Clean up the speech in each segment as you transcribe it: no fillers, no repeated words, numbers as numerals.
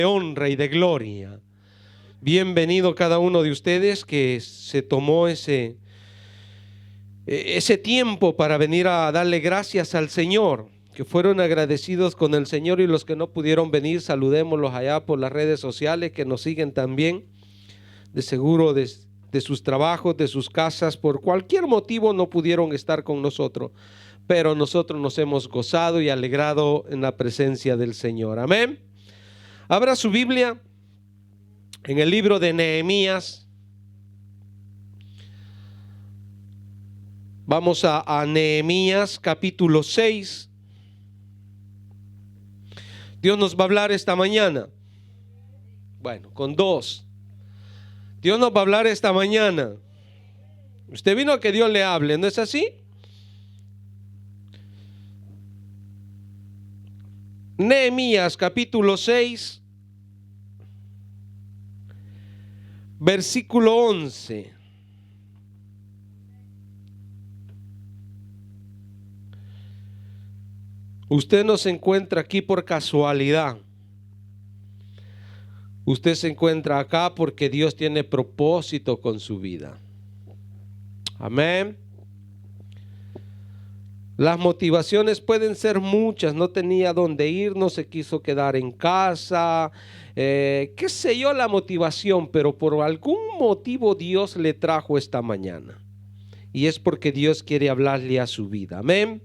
de honra y de gloria. Bienvenido cada uno de ustedes que se tomó ese tiempo para venir a darle gracias al Señor, que fueron agradecidos con el Señor, y los que no pudieron venir, saludémoslos allá por las redes sociales que nos siguen también, de seguro de sus trabajos, de sus casas, por cualquier motivo no pudieron estar con nosotros, pero nosotros nos hemos gozado y alegrado en la presencia del Señor. Amén. Abra su Biblia en el libro de Nehemías. Vamos a Nehemías capítulo 6. Dios nos va a hablar esta mañana. Bueno, con dos. Dios nos va a hablar esta mañana. Usted vino a que Dios le hable, ¿no es así? Nehemías capítulo 6, versículo 11. Usted no se encuentra aquí por casualidad. Usted se encuentra acá porque Dios tiene propósito con su vida. Amén. Las motivaciones pueden ser muchas. No tenía dónde ir, no se quiso quedar en casa, qué sé yo la motivación, pero por algún motivo Dios le trajo esta mañana. Y es porque Dios quiere hablarle a su vida. Amén.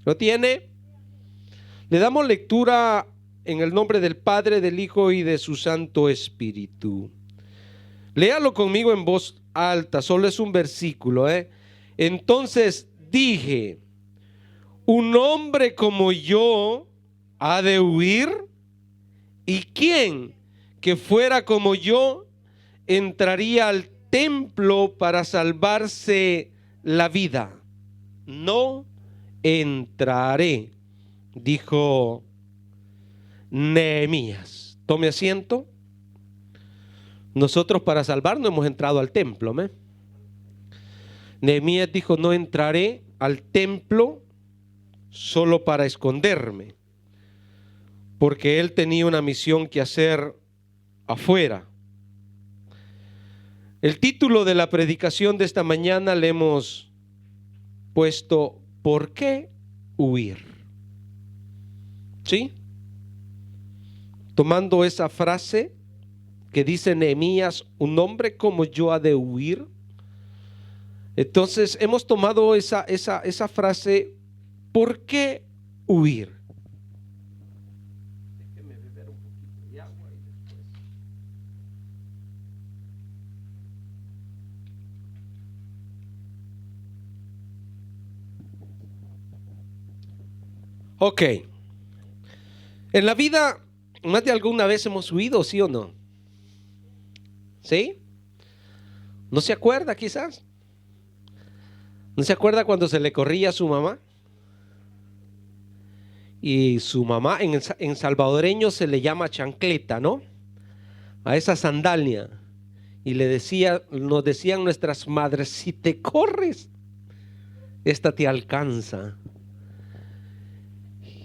¿Lo tiene? Le damos lectura en el nombre del Padre, del Hijo y de su Santo Espíritu. Léalo conmigo en voz alta, solo es un versículo. Entonces dije: ¿un hombre como yo ha de huir? ¿Y quién que fuera como yo entraría al templo para salvarse la vida? No entraré, dijo Nehemías. Tome asiento. Nosotros para salvarnos hemos entrado al templo. Nehemías dijo: no entraré al templo solo para esconderme, porque él tenía una misión que hacer afuera. El título de la predicación de esta mañana le hemos puesto: ¿por qué huir? ¿Sí? Tomando esa frase que dice Nehemías: un hombre como yo ha de huir. Entonces hemos tomado esa frase: ¿por qué huir? Déjeme beber un poquito de agua y después. Ok. En la vida, más de alguna vez hemos huido, ¿sí o no? ¿Sí? ¿No se acuerda quizás? ¿No se acuerda cuando se le corría a su mamá? Y su mamá en salvadoreño se le llama chancleta, ¿no? A esa sandalia. Y nos decían nuestras madres: si te corres, esta te alcanza.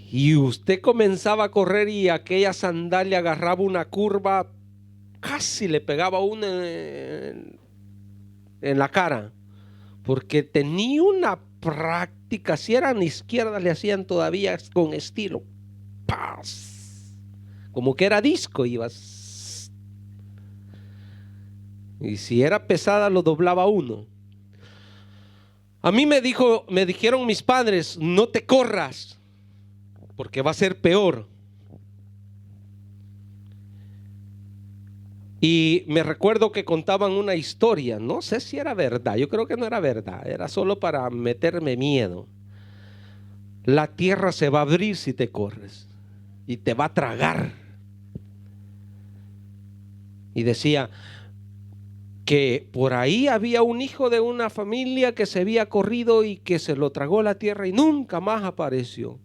Y usted comenzaba a correr y aquella sandalia agarraba una curva, casi le pegaba una en la cara, porque tenía una práctica. Si eran izquierdas, le hacían todavía con estilo. ¡Paz! Como que era disco, ibas. Y si era pesada, lo doblaba uno. A mí me dijeron mis padres: no te corras, porque va a ser peor. Y me recuerdo que contaban una historia, no sé si era verdad, yo creo que no era verdad, era solo para meterme miedo. La tierra se va a abrir si te corres y te va a tragar. Y decía que por ahí había un hijo de una familia que se había corrido y que se lo tragó la tierra y nunca más apareció.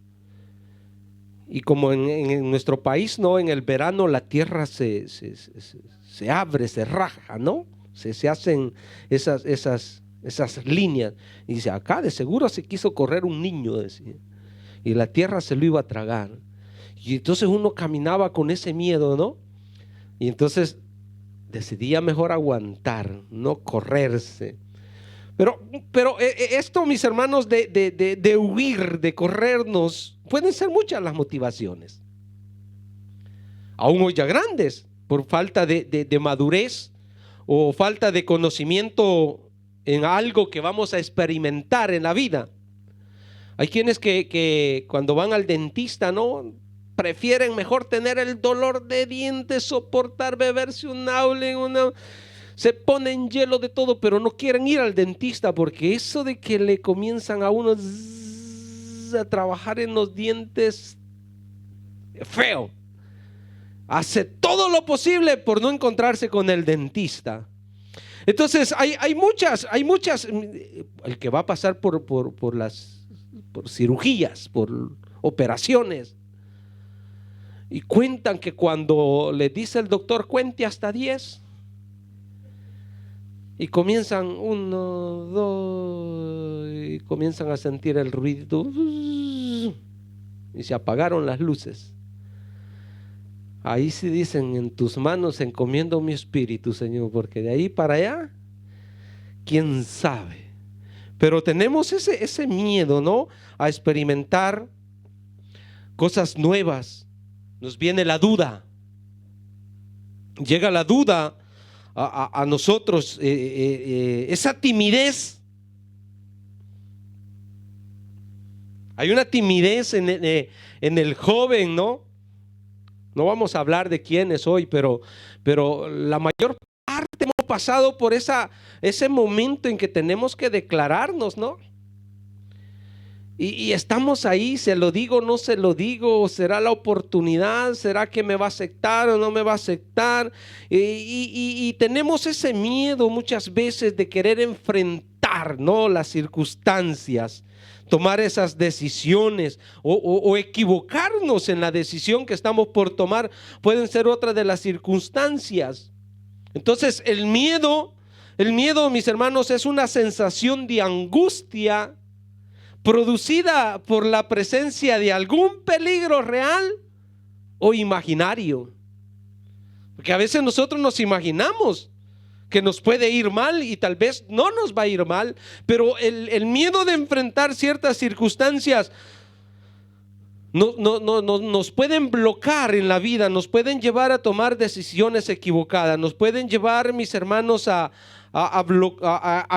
Y como en nuestro país, ¿no? En el verano la tierra se abre, se raja, ¿no? Se hacen esas líneas. Y dice: acá de seguro se quiso correr un niño, decía. Y la tierra se lo iba a tragar. Y entonces uno caminaba con ese miedo, ¿no? Y entonces decidía mejor aguantar, no correrse. Pero esto, mis hermanos, de huir, de corrernos, pueden ser muchas las motivaciones. Aún hoy ya grandes, por falta de madurez o falta de conocimiento en algo que vamos a experimentar en la vida. Hay quienes que cuando van al dentista, ¿no?, prefieren mejor tener el dolor de dientes, soportar beberse un Naulen, se ponen hielo de todo, pero no quieren ir al dentista porque eso de que le comienzan a uno a trabajar en los dientes, feo. Hace todo lo posible por no encontrarse con el dentista. Entonces hay muchas, el que va a pasar por cirugías, por operaciones, y cuentan que cuando le dice el doctor cuente hasta 10 y comienzan 1, 2 y comienzan a sentir el ruido y se apagaron las luces. Ahí sí dicen: en tus manos encomiendo mi espíritu, Señor, porque de ahí para allá, quién sabe. Pero tenemos ese miedo, ¿no?, a experimentar cosas nuevas. Nos viene la duda. Llega la duda a nosotros, esa timidez. Hay una timidez en el joven, ¿no? No vamos a hablar de quiénes hoy, pero la mayor parte hemos pasado por ese momento en que tenemos que declararnos, ¿no? Y estamos ahí, se lo digo, no se lo digo, será la oportunidad, será que me va a aceptar o no me va a aceptar. Y tenemos ese miedo muchas veces de querer enfrentar, ¿no?, las circunstancias, tomar esas decisiones o equivocarnos en la decisión que estamos por tomar. Pueden ser otra de las circunstancias. Entonces el miedo, mis hermanos, es una sensación de angustia producida por la presencia de algún peligro real o imaginario. Porque a veces nosotros nos imaginamos que nos puede ir mal y tal vez no nos va a ir mal, pero el miedo de enfrentar ciertas circunstancias nos pueden bloquear en la vida, nos pueden llevar a tomar decisiones equivocadas, nos pueden llevar, mis hermanos, a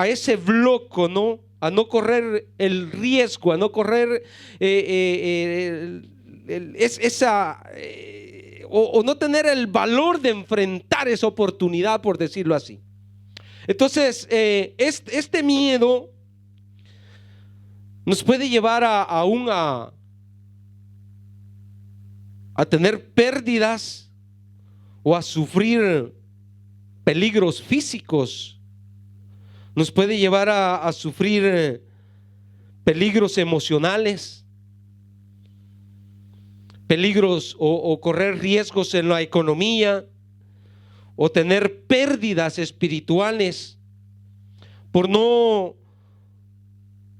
ese bloque, ¿no?, a no correr el riesgo, a no correr o no tener el valor de enfrentar esa oportunidad, por decirlo así. Entonces este miedo nos puede llevar a tener pérdidas o a sufrir peligros físicos. Nos puede llevar a sufrir peligros emocionales, peligros o correr riesgos en la economía, o tener pérdidas espirituales por no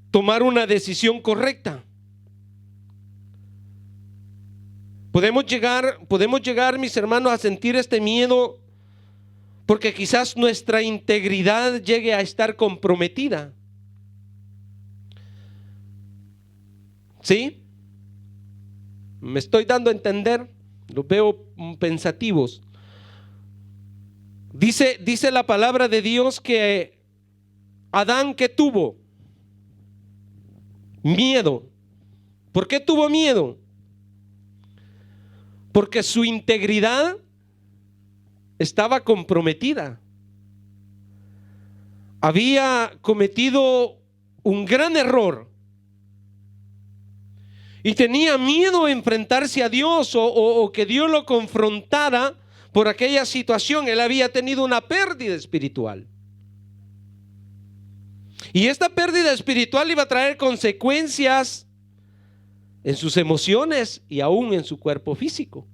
tomar una decisión correcta. Podemos llegar, mis hermanos, a sentir este miedo porque quizás nuestra integridad llegue a estar comprometida. ¿Sí? Me estoy dando a entender, los veo pensativos. Dice la palabra de Dios que Adán, ¿qué tuvo? Miedo. ¿Por qué tuvo miedo? Porque su integridad estaba comprometida. Había cometido un gran error y tenía miedo de enfrentarse a Dios o que Dios lo confrontara por aquella situación. Él había tenido una pérdida espiritual y esta pérdida espiritual iba a traer consecuencias en sus emociones y aún en su cuerpo físico.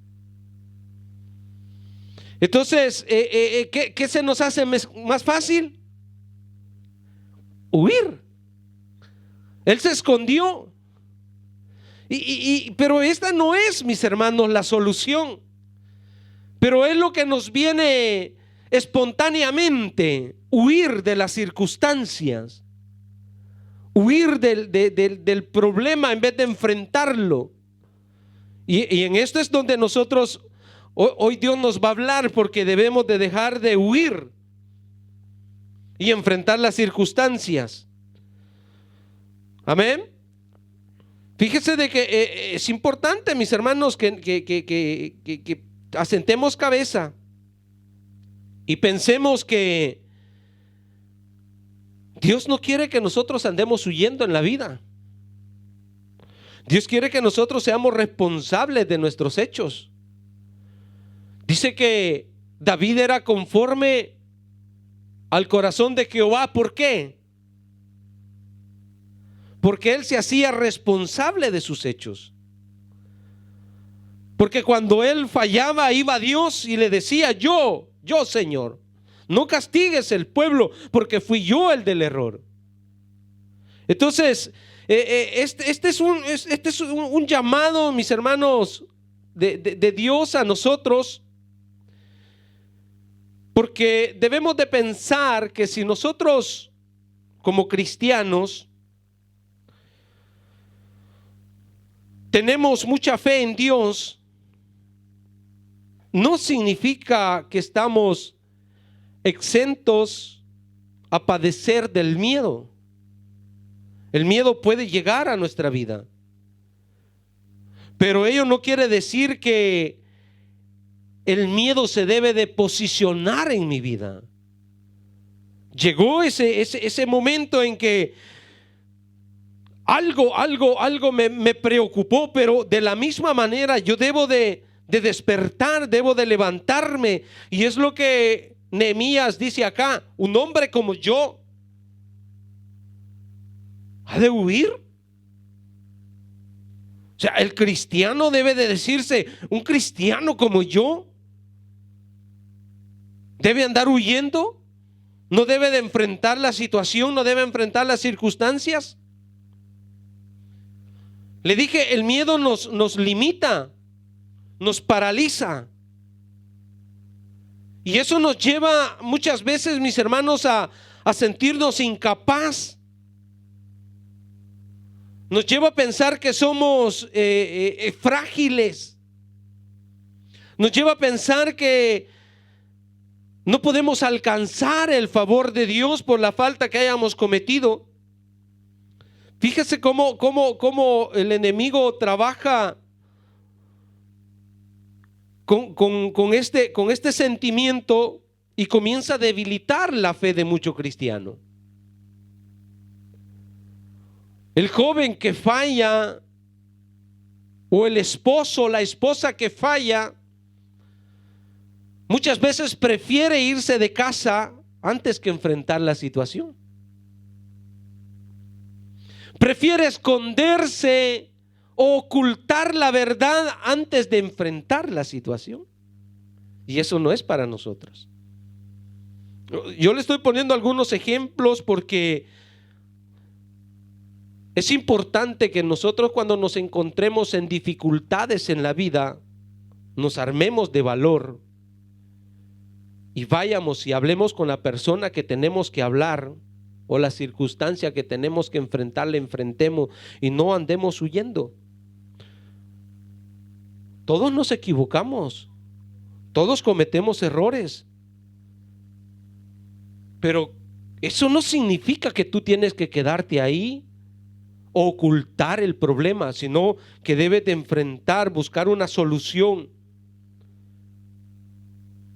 Entonces, ¿qué se nos hace más fácil? Huir. Él se escondió Pero esta no es, mis hermanos, la solución. Pero es lo que nos viene espontáneamente: huir de las circunstancias, huir del problema en vez de enfrentarlo. Y en esto es donde nosotros, hoy Dios nos va a hablar, porque debemos de dejar de huir y enfrentar las circunstancias. Amén. Fíjese de que es importante, mis hermanos, que asentemos cabeza y pensemos que Dios no quiere que nosotros andemos huyendo en la vida. Dios quiere que nosotros seamos responsables de nuestros hechos. Dice que David era conforme al corazón de Jehová. ¿Por qué? Porque él se hacía responsable de sus hechos. Porque cuando él fallaba, iba a Dios y le decía: yo Señor, no castigues el pueblo, porque fui yo el del error. Entonces, este es un llamado, mis hermanos, de Dios a nosotros, porque debemos de pensar que si nosotros como cristianos tenemos mucha fe en Dios, no significa que estamos exentos a padecer del miedo. El miedo puede llegar a nuestra vida, pero ello no quiere decir que el miedo se debe de posicionar en mi vida. Llegó ese momento en que algo me preocupó, pero de la misma manera yo debo de despertar, debo de levantarme. Y es lo que Nehemías dice acá: un hombre como yo ha de huir. O sea, el cristiano debe de decirse: un cristiano como yo debe andar huyendo, no debe de enfrentar la situación, no debe enfrentar las circunstancias. Le dije, el miedo nos limita, nos paraliza. Y eso nos lleva muchas veces, mis hermanos, a sentirnos incapaz. Nos lleva a pensar que somos frágiles. Nos lleva a pensar que no podemos alcanzar el favor de Dios por la falta que hayamos cometido. Fíjese cómo el enemigo trabaja con este sentimiento y comienza a debilitar la fe de mucho cristiano. El joven que falla, o el esposo o la esposa que falla, muchas veces prefiere irse de casa antes que enfrentar la situación. Prefiere esconderse o ocultar la verdad antes de enfrentar la situación. Y eso no es para nosotros. Yo le estoy poniendo algunos ejemplos porque es importante que nosotros, cuando nos encontremos en dificultades en la vida, nos armemos de valor y vayamos y hablemos con la persona que tenemos que hablar, o la circunstancia que tenemos que enfrentar, la enfrentemos y no andemos huyendo. Todos nos equivocamos, todos cometemos errores, pero eso no significa que tú tienes que quedarte ahí o ocultar el problema, sino que debes de enfrentar, buscar una solución.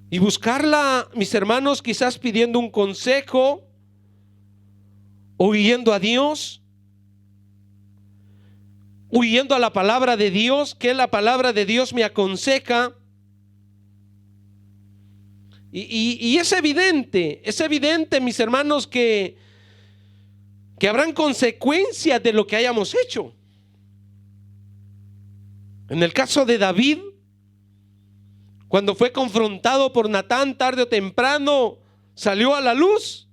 Y buscarla, mis hermanos, quizás pidiendo un consejo o huyendo a Dios, huyendo a la palabra de Dios, que la palabra de Dios me aconseja. Y es evidente, mis hermanos, que habrán consecuencias de lo que hayamos hecho. En el caso de David, cuando fue confrontado por Natán, tarde o temprano salió a la luz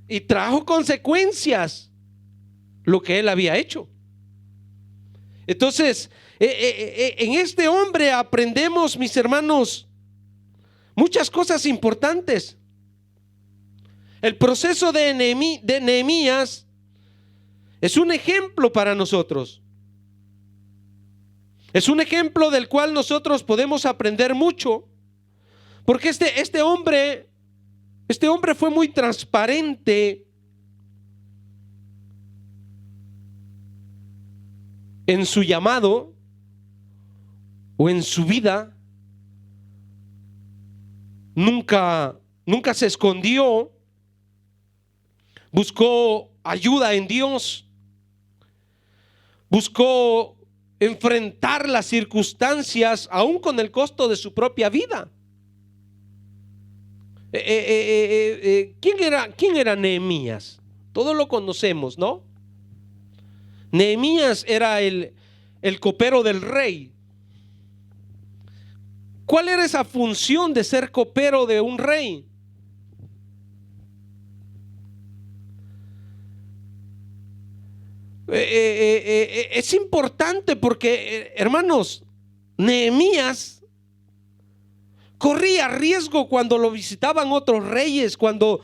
y trajo consecuencias lo que él había hecho. Entonces, en este hombre aprendemos, mis hermanos, muchas cosas importantes. El proceso de Nehemías es un ejemplo para nosotros. Es un ejemplo del cual nosotros podemos aprender mucho. Porque este hombre fue muy transparente en su llamado o en su vida. Nunca se escondió. Buscó ayuda en Dios. Buscó enfrentar las circunstancias aún con el costo de su propia vida. ¿Quién era Nehemías? Todos lo conocemos, ¿no? Nehemías era el copero del rey. ¿Cuál era esa función de ser copero de un rey? Es importante porque, hermanos, Nehemías corría riesgo cuando lo visitaban otros reyes, cuando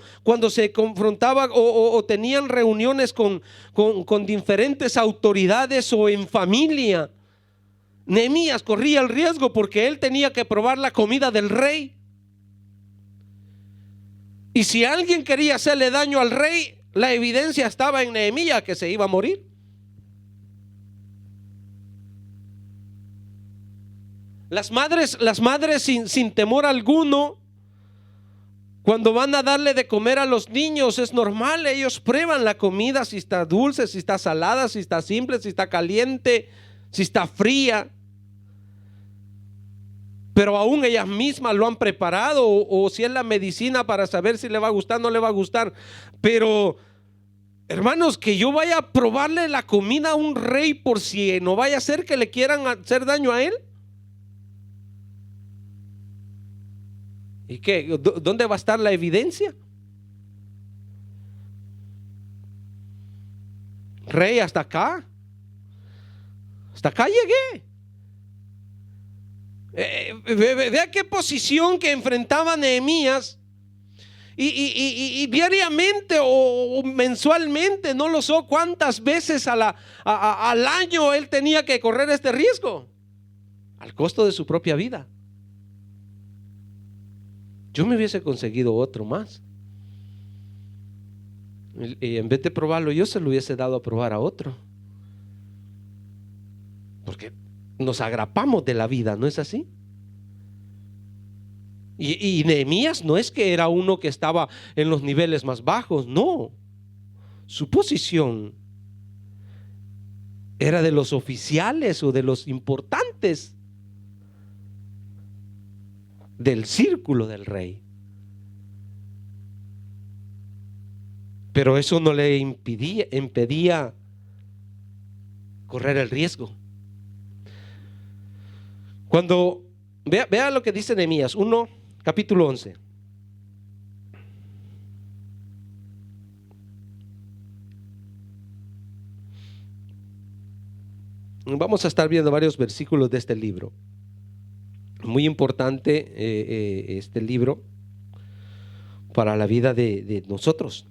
se confrontaban o tenían reuniones con diferentes autoridades o en familia. Nehemías corría el riesgo porque él tenía que probar la comida del rey. Y si alguien quería hacerle daño al rey, la evidencia estaba en Nehemías que se iba a morir. Las madres sin temor alguno, cuando van a darle de comer a los niños, es normal, ellos prueban la comida, si está dulce, si está salada, si está simple, si está caliente, si está fría. Pero aún ellas mismas lo han preparado, o si es la medicina para saber si le va a gustar o no le va a gustar. Pero, hermanos, que yo vaya a probarle la comida a un rey por si no vaya a ser que le quieran hacer daño a él. ¿Y qué? ¿Dónde va a estar la evidencia? Rey, hasta acá llegué. Vea qué posición que enfrentaba Nehemías. Y diariamente o mensualmente, no lo sé cuántas veces al año él tenía que correr este riesgo, al costo de su propia vida. Yo me hubiese conseguido otro más, y en vez de probarlo yo, se lo hubiese dado a probar a otro, porque nos agrapamos de la vida, ¿no es así? Y Nehemías no es que era uno que estaba en los niveles más bajos, no. Su posición era de los oficiales o de los importantes del círculo del rey. Pero eso no le impedía correr el riesgo. Cuando vea lo que dice Nehemías 1, capítulo 11. Vamos a estar viendo varios versículos de este libro. Muy importante este libro para la vida de nosotros.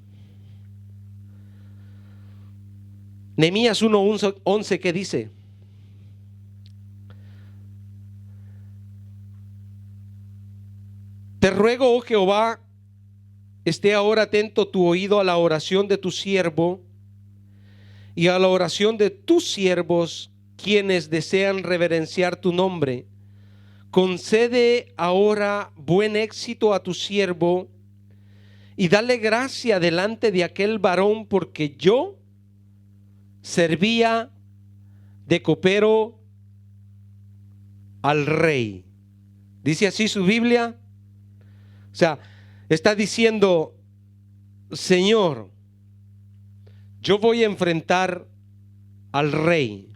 Nehemías 1:11, ¿qué dice? Te ruego, oh Jehová, esté ahora atento tu oído a la oración de tu siervo y a la oración de tus siervos, quienes desean reverenciar tu nombre. Concede ahora buen éxito a tu siervo y dale gracia delante de aquel varón, porque yo servía de copero al rey. Dice así su Biblia. O sea, está diciendo: Señor, yo voy a enfrentar al rey,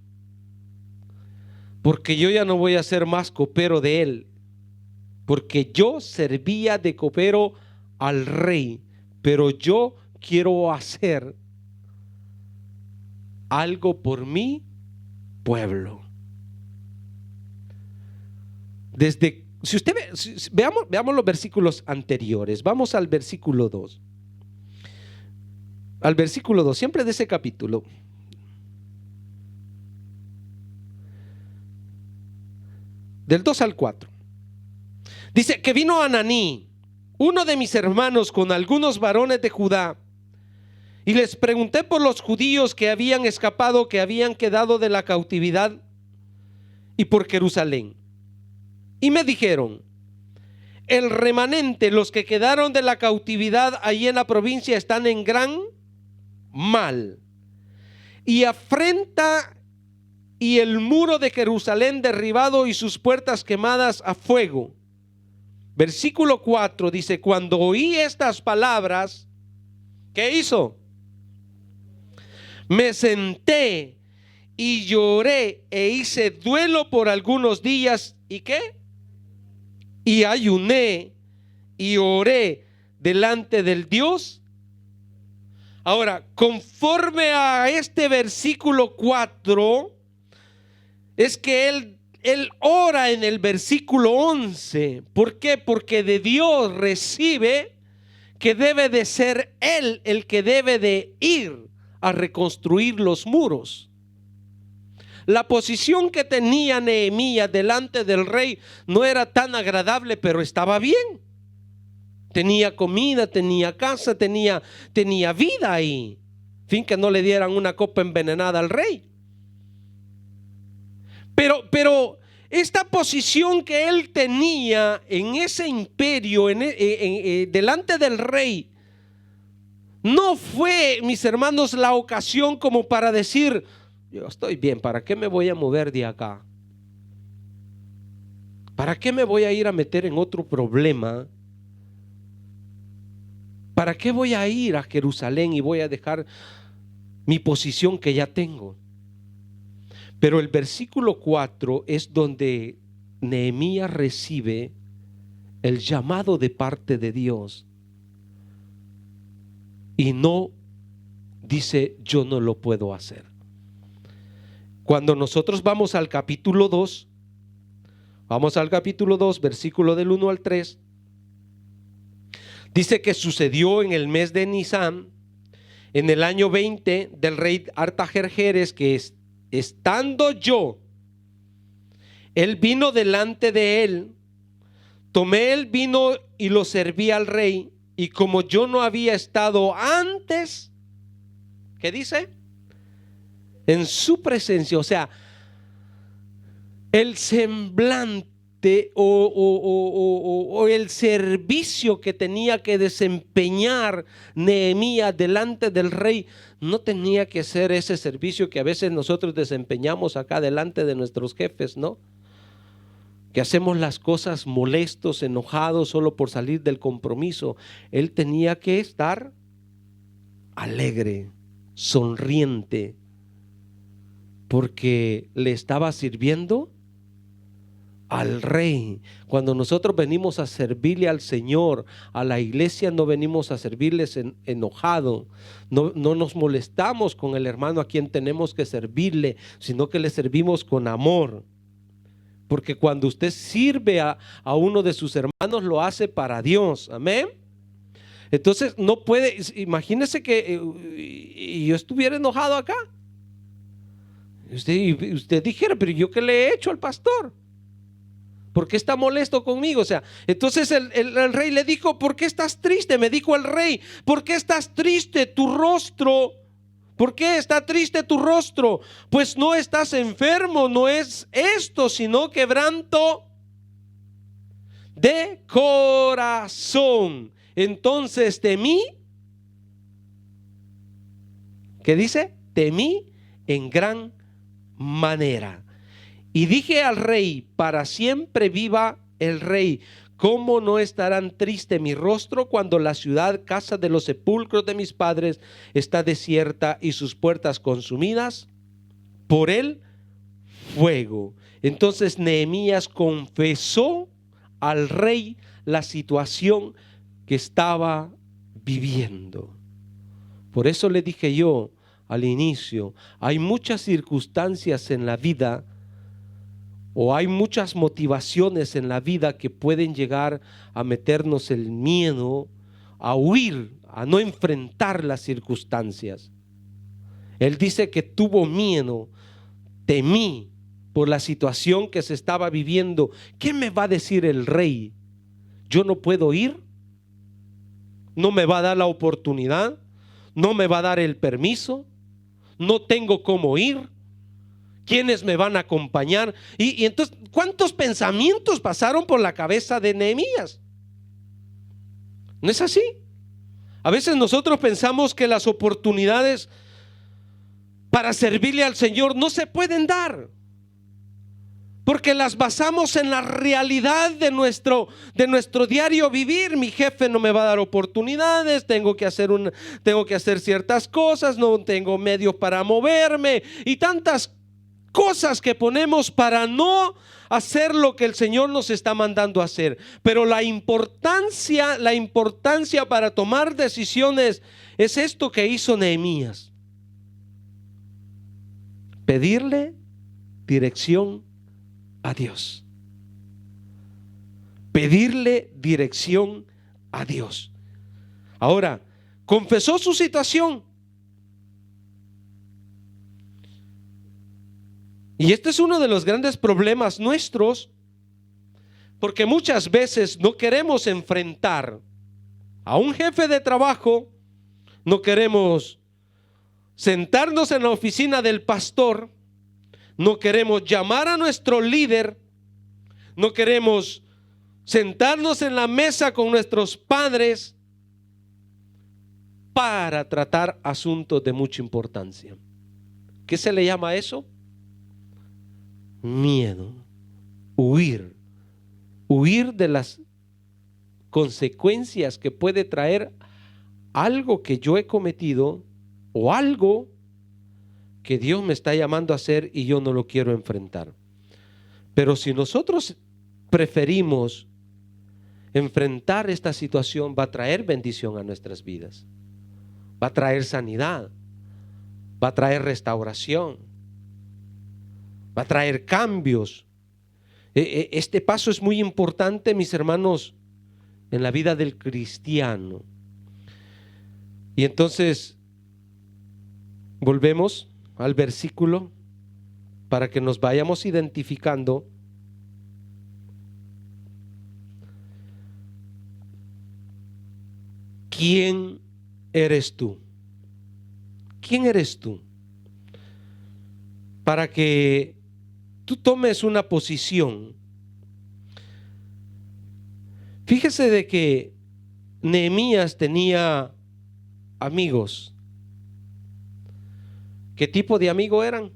porque yo ya no voy a ser más copero de él, porque yo servía de copero al rey, pero yo quiero hacer algo por mi pueblo. Si usted ve, veamos los versículos anteriores. Vamos al versículo 2. Al versículo 2, siempre de ese capítulo. Del 2 al 4. Dice que vino Ananí, uno de mis hermanos, con algunos varones de Judá, y les pregunté por los judíos que habían escapado, que habían quedado de la cautividad, y por Jerusalén. Y me dijeron: el remanente, los que quedaron de la cautividad allí en la provincia, están en gran mal y afrenta, y el muro de Jerusalén derribado y sus puertas quemadas a fuego. Versículo 4 dice: cuando oí estas palabras, ¿qué hizo? Me senté y lloré e hice duelo por algunos días. ¿Y qué? Y ayuné y oré delante del Dios. Ahora, conforme a este versículo 4, es que él ora en el versículo 11. ¿Por qué? Porque de Dios recibe que debe de ser él el que debe de ir a reconstruir los muros. La posición que tenía Nehemías delante del rey no era tan agradable, pero estaba bien. Tenía comida, tenía casa, tenía vida ahí. Fin que no le dieran una copa envenenada al rey. Pero esta posición que él tenía en ese imperio, delante del rey, no fue, mis hermanos, la ocasión como para decir: yo estoy bien, ¿para qué me voy a mover de acá? ¿Para qué me voy a ir a meter en otro problema? ¿Para qué voy a ir a Jerusalén y voy a dejar mi posición que ya tengo? Pero el versículo 4 es donde Nehemías recibe el llamado de parte de Dios. Y no dice: yo no lo puedo hacer. Cuando nosotros vamos al capítulo 2, versículo del 1 al 3, dice que sucedió en el mes de Nisán, en el año 20 del rey Artajerjes, que estando yo, él vino delante de él, tomé el vino y lo serví al rey, y como yo no había estado antes, ¿qué dice? En su presencia, o sea, el semblante o el servicio que tenía que desempeñar Nehemías delante del rey no tenía que ser ese servicio que a veces nosotros desempeñamos acá delante de nuestros jefes, ¿no? Que hacemos las cosas molestos, enojados, solo por salir del compromiso. Él tenía que estar alegre, sonriente, porque le estaba sirviendo al rey. Cuando nosotros venimos a servirle al Señor, a la iglesia, no venimos a servirles enojado. No nos molestamos con el hermano a quien tenemos que servirle, sino que le servimos con amor. Porque cuando usted sirve a uno de sus hermanos, lo hace para Dios. Amén. Entonces no puede, imagínese que yo estuviera enojado acá. Usted dijera: pero yo qué le he hecho al pastor, ¿por qué está molesto conmigo? O sea, entonces el rey le dijo: ¿por qué estás triste? Me dijo el rey: ¿por qué estás triste tu rostro? ¿Por qué está triste tu rostro? Pues no estás enfermo, no es esto, sino quebranto de corazón. Entonces temí. ¿Qué dice? Temí en gran manera. Y dije al rey: para siempre viva el rey. ¿Cómo no estarán triste mi rostro cuando la ciudad, casa de los sepulcros de mis padres, está desierta y sus puertas consumidas por el fuego? Entonces Nehemías confesó al rey la situación que estaba viviendo. Por eso le dije yo: al inicio, hay muchas circunstancias en la vida o hay muchas motivaciones en la vida que pueden llegar a meternos el miedo, a huir, a no enfrentar las circunstancias. Él dice que tuvo miedo, temí por la situación que se estaba viviendo. ¿Qué me va a decir el rey? ¿Yo no puedo ir? ¿No me va a dar la oportunidad? ¿No me va a dar el permiso? ¿No tengo cómo ir? ¿Quiénes me van a acompañar? Y entonces, ¿cuántos pensamientos pasaron por la cabeza de Nehemías? ¿No es así? A veces nosotros pensamos que las oportunidades para servirle al Señor no se pueden dar, porque las basamos en la realidad de nuestro diario vivir. Mi jefe no me va a dar oportunidades, tengo que hacer ciertas cosas, no tengo medios para moverme y tantas cosas que ponemos para no hacer lo que el Señor nos está mandando a hacer. Pero la importancia para tomar decisiones es esto que hizo Nehemías: pedirle dirección a Dios. Pedirle dirección a Dios. Ahora, confesó su situación. Y este es uno de los grandes problemas nuestros, porque muchas veces no queremos enfrentar a un jefe de trabajo, no queremos sentarnos en la oficina del pastor, no queremos llamar a nuestro líder, no queremos sentarnos en la mesa con nuestros padres para tratar asuntos de mucha importancia. ¿Qué se le llama a eso? Miedo. Huir de las consecuencias que puede traer algo que yo he cometido o algo que Dios me está llamando a hacer y yo no lo quiero enfrentar. Pero si nosotros preferimos enfrentar esta situación, va a traer bendición a nuestras vidas, va a traer sanidad, va a traer restauración, va a traer cambios. Este paso es muy importante, mis hermanos, en la vida del cristiano. Y entonces volvemos al versículo para que nos vayamos identificando. ¿Quién eres tú? ¿Quién eres tú? Para que tú tomes una posición. Fíjese de que Nehemías tenía amigos. ¿Qué tipo de amigo eran?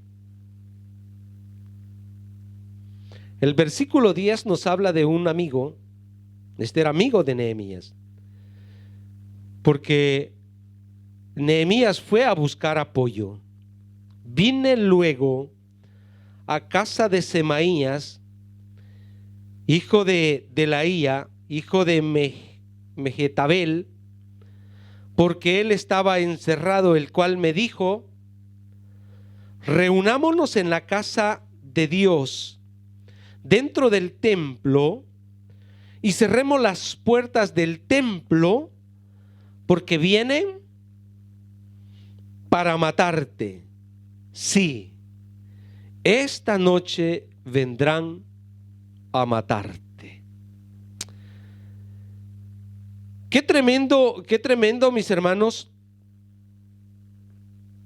El versículo 10 nos habla de un amigo. Este era amigo de Nehemías, porque Nehemías fue a buscar apoyo. Vine luego a casa de Semaías, hijo de Delaía, hijo de Mehetabel, porque él estaba encerrado, el cual me dijo: reunámonos en la casa de Dios, dentro del templo, y cerremos las puertas del templo, porque vienen para matarte. Sí, esta noche vendrán a matarte. Qué tremendo, mis hermanos,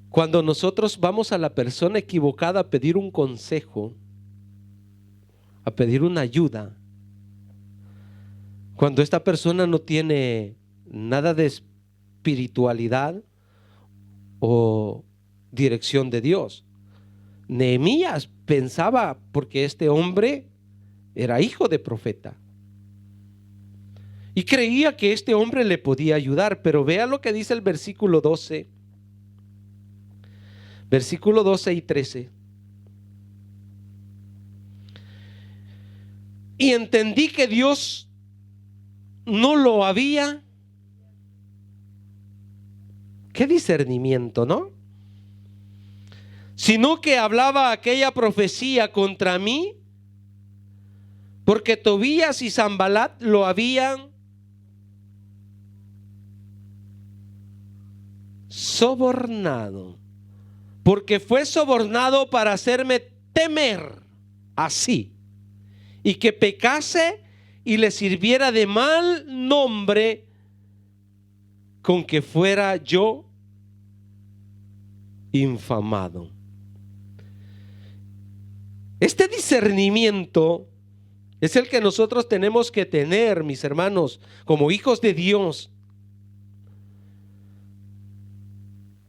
cuando nosotros vamos a la persona equivocada a pedir un consejo, a pedir una ayuda, cuando esta persona no tiene nada de espiritualidad o dirección de Dios. Nehemías pensaba, porque este hombre era hijo de profeta, y creía que este hombre le podía ayudar. Pero vea lo que dice el versículo 12 y 13. Y entendí que Dios no lo había. Qué discernimiento, ¿no? sino que hablaba aquella profecía contra mí, porque Tobías y Sanbalat lo habían sobornado, porque fue sobornado para hacerme temer así, y que pecase y le sirviera de mal nombre, con que fuera yo infamado. Este discernimiento es el que nosotros tenemos que tener, mis hermanos, como hijos de Dios.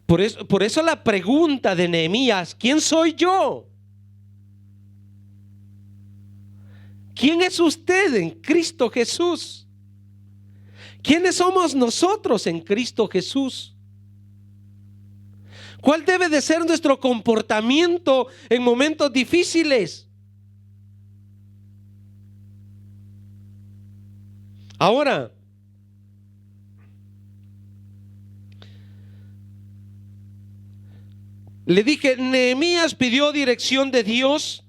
Por eso la pregunta de Nehemías: ¿quién soy yo? ¿Quién es usted en Cristo Jesús? ¿Quiénes somos nosotros en Cristo Jesús? ¿Cuál debe de ser nuestro comportamiento en momentos difíciles? Ahora, le dije, Nehemías pidió dirección de Dios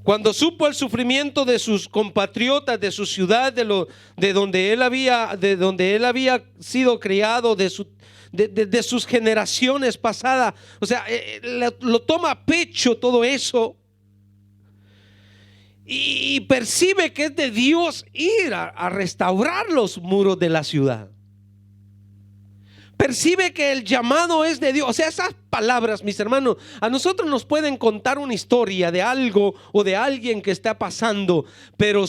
cuando supo el sufrimiento de sus compatriotas, de su ciudad, de donde él había sido criado, de sus generaciones pasadas. O sea, lo toma a pecho todo eso. Y percibe que es de Dios ir a restaurar los muros de la ciudad. Percibe que el llamado es de Dios. O sea, esas palabras, mis hermanos, a nosotros nos pueden contar una historia de algo o de alguien que está pasando, pero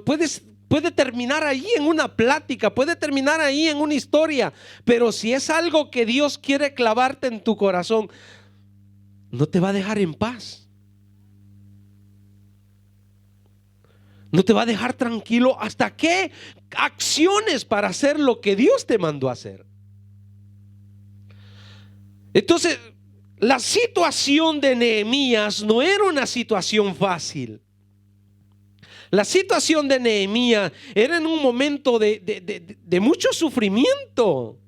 puede terminar ahí en una plática, puede terminar ahí en una historia. Pero si es algo que Dios quiere clavarte en tu corazón, no te va a dejar en paz. No te va a dejar tranquilo hasta que acciones para hacer lo que Dios te mandó a hacer. Entonces, la situación de Nehemías no era una situación fácil. La situación de Nehemías era en un momento de mucho sufrimiento.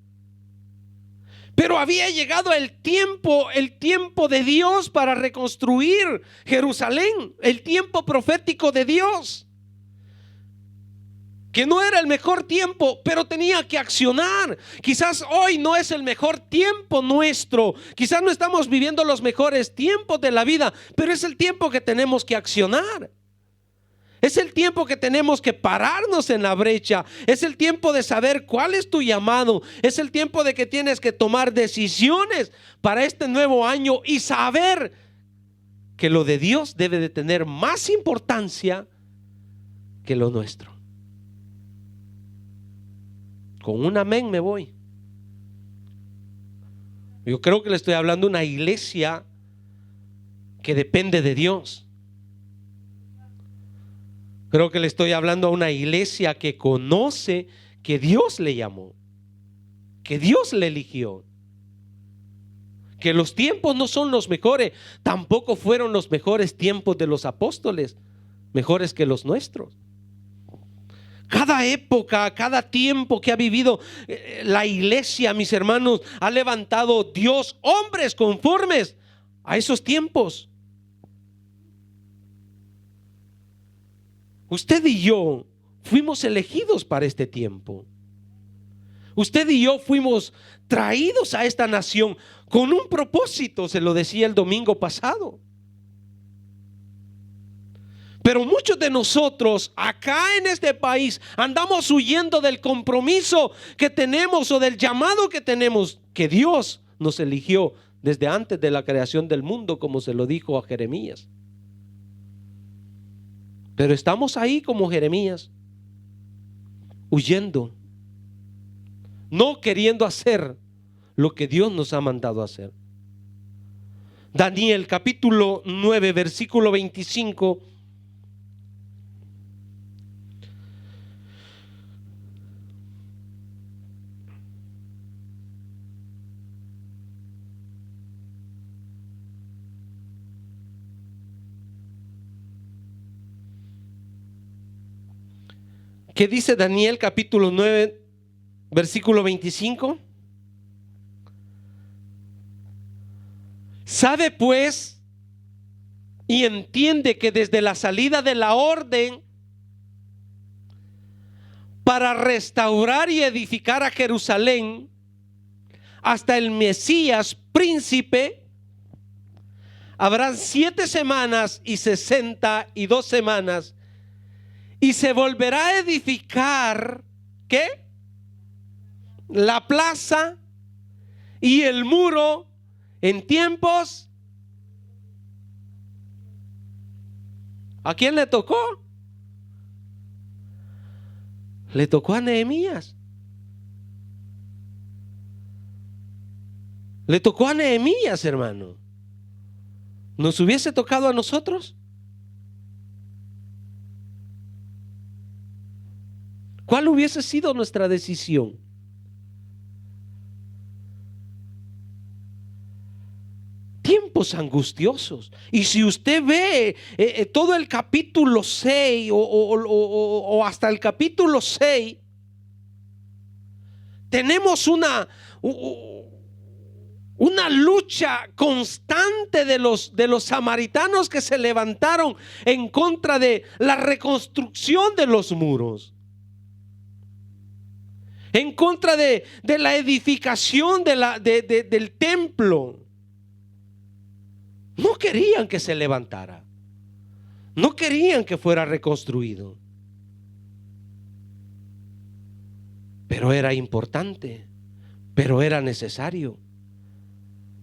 Pero había llegado el tiempo de Dios para reconstruir Jerusalén, el tiempo profético de Dios. Que no era el mejor tiempo, pero tenía que accionar. Quizás hoy no es el mejor tiempo nuestro. Quizás no estamos viviendo los mejores tiempos de la vida, pero es el tiempo que tenemos que accionar. Es el tiempo que tenemos que pararnos en la brecha. Es el tiempo de saber cuál es tu llamado. Es el tiempo de que tienes que tomar decisiones para este nuevo año y saber que lo de Dios debe de tener más importancia que lo nuestro. Con un amén me voy. Yo creo que le estoy hablando a una iglesia que depende de Dios. Creo que le estoy hablando a una iglesia que conoce que Dios le llamó, que Dios le eligió, que los tiempos no son los mejores, tampoco fueron los mejores tiempos de los apóstoles, mejores que los nuestros. Cada época, cada tiempo que ha vivido la iglesia, mis hermanos, ha levantado Dios hombres conformes a esos tiempos. Usted y yo fuimos elegidos para este tiempo. Usted y yo fuimos traídos a esta nación con un propósito, se lo decía el domingo pasado. Pero muchos de nosotros acá en este país andamos huyendo del compromiso que tenemos o del llamado que tenemos, que Dios nos eligió desde antes de la creación del mundo, como se lo dijo a Jeremías. Pero estamos ahí como Jeremías, huyendo, no queriendo hacer lo que Dios nos ha mandado a hacer. Daniel capítulo 9 versículo 25. ¿Qué dice Daniel capítulo 9 versículo 25? Sabe pues y entiende que desde la salida de la orden para restaurar y edificar a Jerusalén hasta el Mesías príncipe, habrán 7 semanas y 62 semanas, y se volverá a edificar, ¿qué? La plaza y el muro en tiempos. ¿A quién le tocó? Le tocó a Nehemías. Le tocó a Nehemías, hermano. ¿Nos hubiese tocado a nosotros? ¿Cuál hubiese sido nuestra decisión? Tiempos angustiosos. Y si usted ve todo el capítulo 6 o hasta el capítulo 6, tenemos una lucha constante de los samaritanos que se levantaron en contra de la reconstrucción de los muros, en contra de la edificación del templo. No querían que se levantara, no querían que fuera reconstruido, pero era importante, pero era necesario,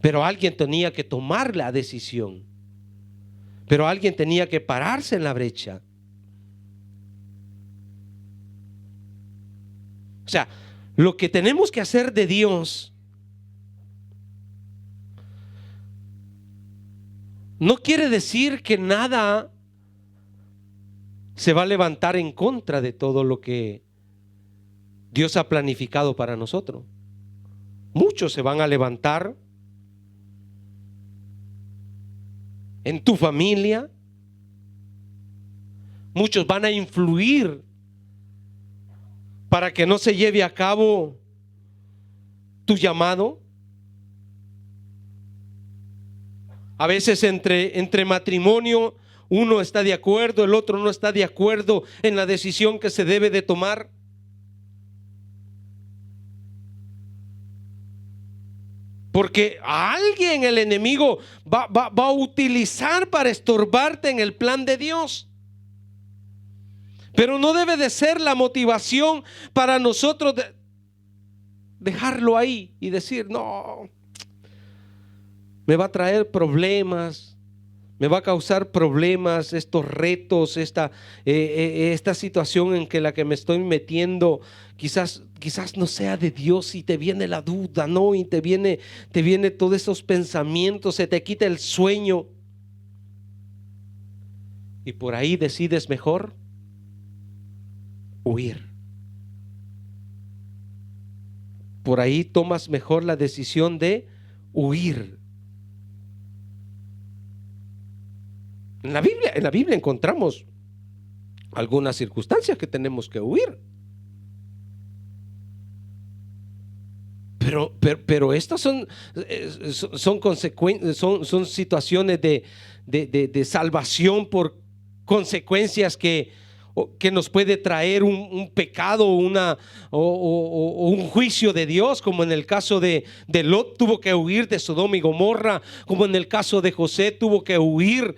pero alguien tenía que tomar la decisión, pero alguien tenía que pararse en la brecha. O sea, lo que tenemos que hacer de Dios no quiere decir que nada se va a levantar en contra de todo lo que Dios ha planificado para nosotros. Muchos se van a levantar en tu familia, muchos van a influir para que no se lleve a cabo tu llamado. A veces entre matrimonio uno está de acuerdo, el otro no está de acuerdo en la decisión que se debe de tomar. Porque a alguien el enemigo va a utilizar para estorbarte en el plan de Dios. Pero no debe de ser la motivación para nosotros dejarlo ahí y decir, no, me va a traer problemas, me va a causar problemas, estos retos, esta situación en que la que me estoy metiendo quizás no sea de Dios, y te viene la duda, ¿no? Y te viene todos esos pensamientos, se te quita el sueño y por ahí decides mejor huir. Por ahí tomas mejor la decisión de huir. En la Biblia encontramos algunas circunstancias que tenemos que huir. Pero estas son situaciones de salvación por consecuencias que nos puede traer un pecado o un juicio de Dios, como en el caso de Lot, tuvo que huir de Sodoma y Gomorra, como en el caso de José, tuvo que huir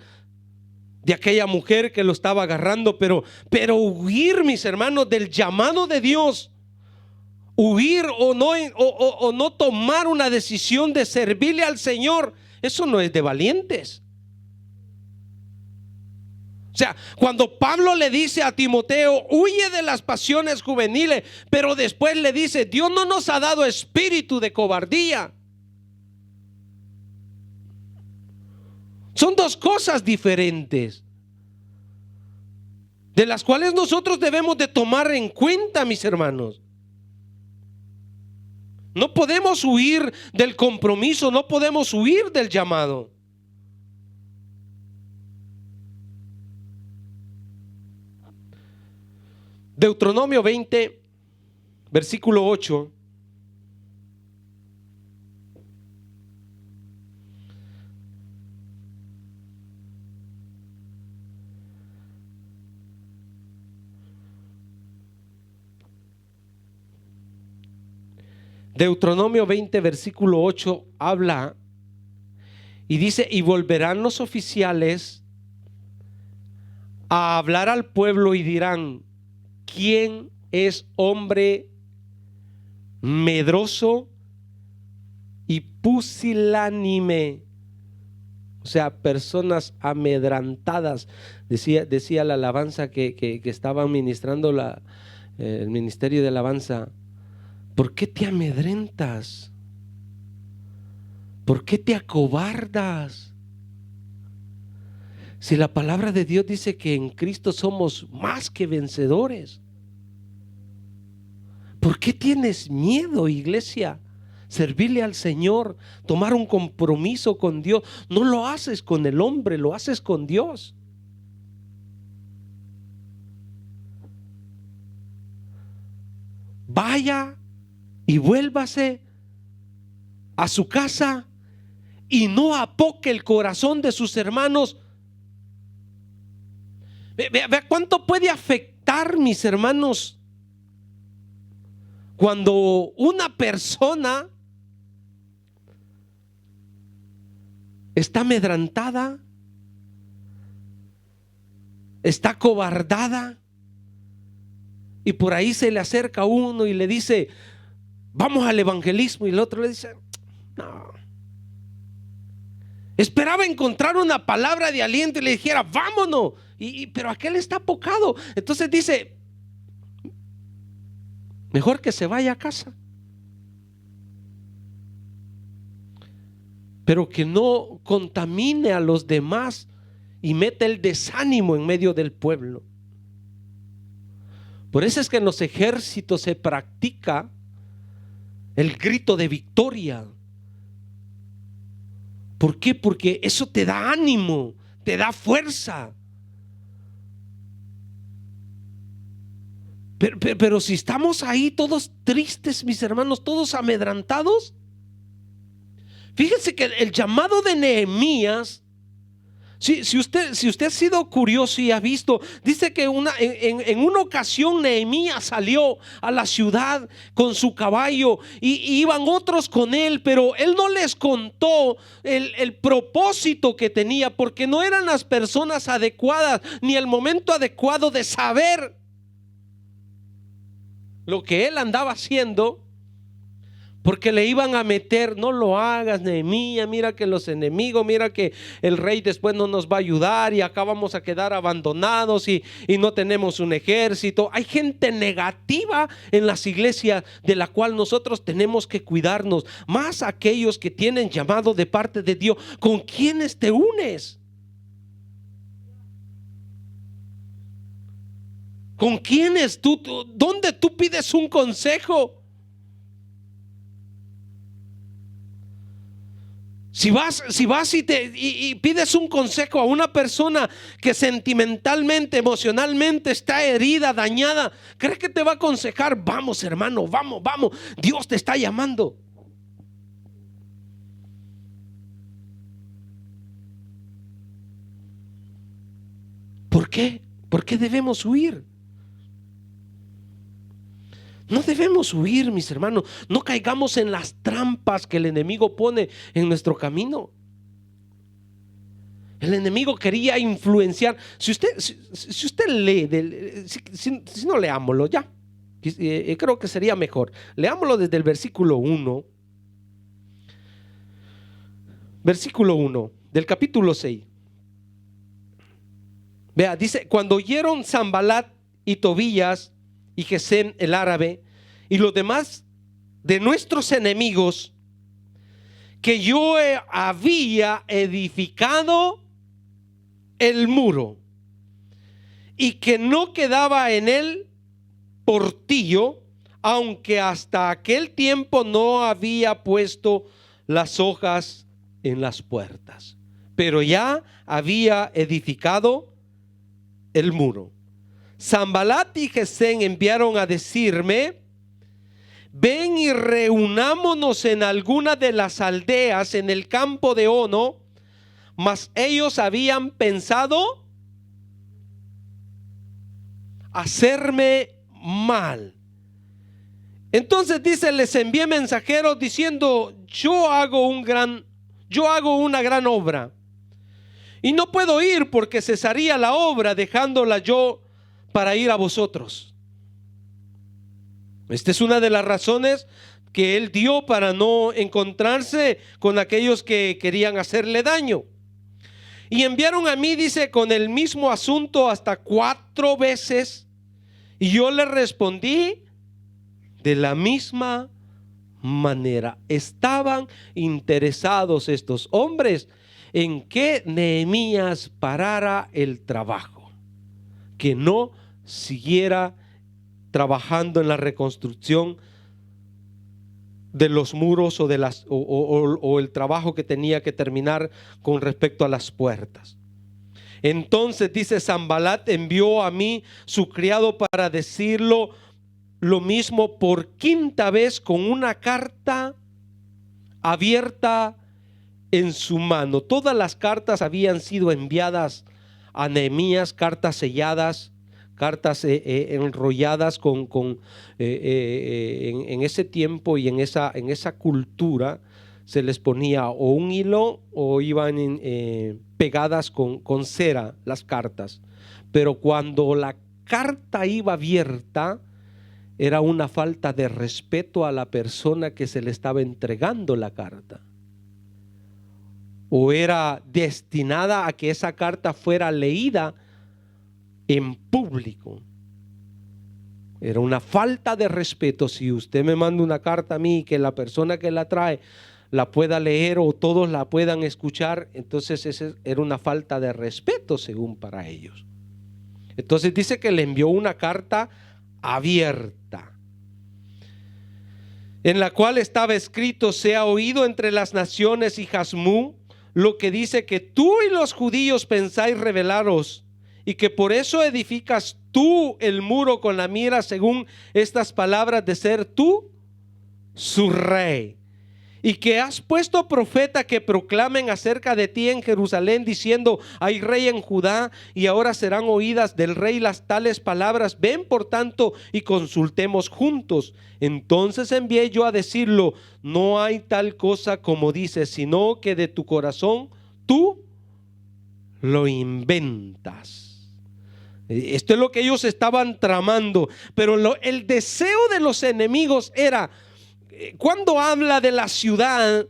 de aquella mujer que lo estaba agarrando. Pero huir, mis hermanos, del llamado de Dios, huir o no tomar una decisión de servirle al Señor, eso no es de valientes. O sea, cuando Pablo le dice a Timoteo, huye de las pasiones juveniles, pero después le dice, Dios no nos ha dado espíritu de cobardía. Son dos cosas diferentes, de las cuales nosotros debemos de tomar en cuenta, mis hermanos. No podemos huir del compromiso, no podemos huir del llamado. Deuteronomio 20, versículo 8. Deuteronomio 20, versículo 8 habla y dice: y volverán los oficiales a hablar al pueblo y dirán: ¿quién es hombre medroso y pusilánime? O sea, personas amedrantadas. Decía la alabanza que estaba ministrando el ministerio de alabanza: ¿por qué te amedrentas? ¿Por qué te acobardas? Si la palabra de Dios dice que en Cristo somos más que vencedores. ¿Por qué tienes miedo, iglesia? Servirle al Señor, tomar un compromiso con Dios. No lo haces con el hombre, lo haces con Dios. Vaya y vuélvase a su casa y no apoque el corazón de sus hermanos. Vea cuánto puede afectar, mis hermanos, cuando una persona está amedrantada, está cobardada, y por ahí se le acerca uno y le dice: vamos al evangelismo, y el otro le dice: no. Esperaba encontrar una palabra de aliento y le dijera: vámonos, pero aquel está apocado. Entonces dice: mejor que se vaya a casa, pero que no contamine a los demás y mete el desánimo en medio del pueblo. Por eso es que en los ejércitos se practica el grito de victoria. ¿Por qué? Porque eso te da ánimo, te da fuerza. Pero si estamos ahí todos tristes, mis hermanos, todos amedrantados. Fíjense que el llamado de Nehemías, si usted ha sido curioso y ha visto, dice que en una ocasión Nehemías salió a la ciudad con su caballo y iban otros con él, pero él no les contó el propósito que tenía, porque no eran las personas adecuadas ni el momento adecuado de saber lo que él andaba haciendo. Porque le iban a meter: no lo hagas, Nehemías, mira que los enemigos, mira que el rey después no nos va a ayudar y acá vamos a quedar abandonados y no tenemos un ejército. Hay gente negativa en las iglesias de la cual nosotros tenemos que cuidarnos, más aquellos que tienen llamado de parte de Dios. ¿Con quiénes te unes? ¿Con quiénes dónde tú pides un consejo? Si vas y pides un consejo a una persona que sentimentalmente, emocionalmente está herida, dañada, ¿crees que te va a aconsejar? Vamos, hermano, vamos, Dios te está llamando. ¿Por qué? ¿Por qué debemos huir? No debemos huir, mis hermanos. No caigamos en las trampas que el enemigo pone en nuestro camino. El enemigo quería influenciar. Si usted lee, si no, leámoslo ya. Creo que sería mejor. Leámoslo desde el versículo 1. Versículo 1 del capítulo 6. Vea, dice: cuando oyeron Sanbalat y Tobías y Gesem el árabe y los demás de nuestros enemigos que yo había edificado el muro y que no quedaba en él portillo, aunque hasta aquel tiempo no había puesto las hojas en las puertas, pero ya había edificado el muro. Sanbalat y Gesem enviaron a decirme: ven y reunámonos en alguna de las aldeas en el campo de Ono. Mas ellos habían pensado hacerme mal Entonces dice, les envié mensajeros diciendo, yo hago una gran obra y no puedo ir porque cesaría la obra dejándola yo para ir a vosotros. Esta es una de las razones que él dio para no encontrarse con aquellos que querían hacerle daño. Y enviaron a mí, dice, con el mismo asunto hasta 4 veces. Y yo le respondí de la misma manera. Estaban interesados estos hombres en que Nehemías parara el trabajo, que no siguiera trabajando en la reconstrucción de los muros o el trabajo que tenía que terminar con respecto a las puertas. Entonces dice, Sanbalat envió a mí su criado para decirlo lo mismo por 5ª vez con una carta abierta en su mano. Todas las cartas habían sido enviadas a Nehemías, cartas selladas, cartas enrolladas en ese tiempo y en esa cultura se les ponía o un hilo o iban pegadas con cera las cartas. Pero cuando la carta iba abierta, era una falta de respeto a la persona que se le estaba entregando la carta, o era destinada a que esa carta fuera leída en público. Era una falta de respeto. Si usted me manda una carta a mí y que la persona que la trae la pueda leer o todos la puedan escuchar, entonces esa era una falta de respeto según para ellos. Entonces dice que le envió una carta abierta, en la cual estaba escrito: se ha oído entre las naciones y Jasmú lo que dice, que tú y los judíos pensáis rebelaros, y que por eso edificas tú el muro con la mira según estas palabras de ser tú su rey, y que has puesto profeta que proclamen acerca de ti en Jerusalén diciendo: hay rey en Judá. Y ahora serán oídas del rey las tales palabras. Ven por tanto y consultemos juntos. Entonces envié yo a decirlo: no hay tal cosa como dices, sino que de tu corazón tú lo inventas. Esto es lo que ellos estaban tramando. Pero el deseo de los enemigos era, cuando habla de la ciudad,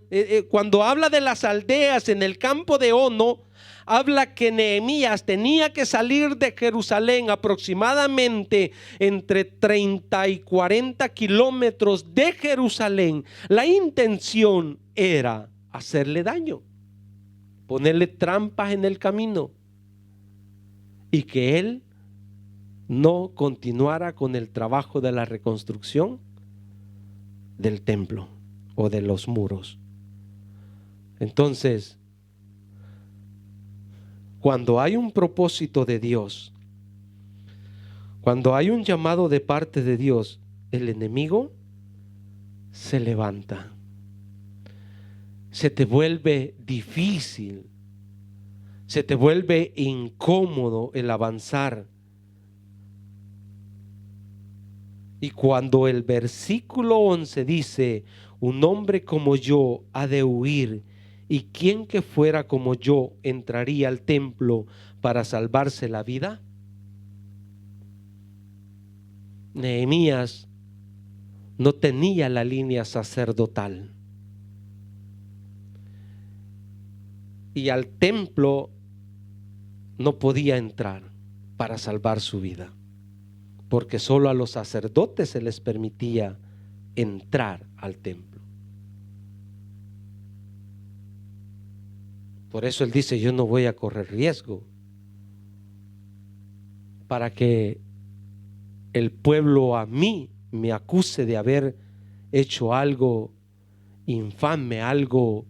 cuando habla de las aldeas en el campo de Ono, habla que Nehemías tenía que salir de Jerusalén aproximadamente entre 30 y 40 kilómetros de Jerusalén. La intención era hacerle daño, ponerle trampas en el camino y que él no continuara con el trabajo de la reconstrucción del templo o de los muros. Entonces, cuando hay un propósito de Dios, cuando hay un llamado de parte de Dios, el enemigo se levanta. Se te vuelve difícil, se te vuelve incómodo el avanzar. Y cuando el versículo 11 dice: un hombre como yo ha de huir, y quien que fuera como yo entraría al templo para salvarse la vida. Nehemías no tenía la línea sacerdotal, y al templo no podía entrar para salvar su vida, porque solo a los sacerdotes se les permitía entrar al templo. Por eso él dice: yo no voy a correr riesgo para que el pueblo a mí me acuse de haber hecho algo infame, algo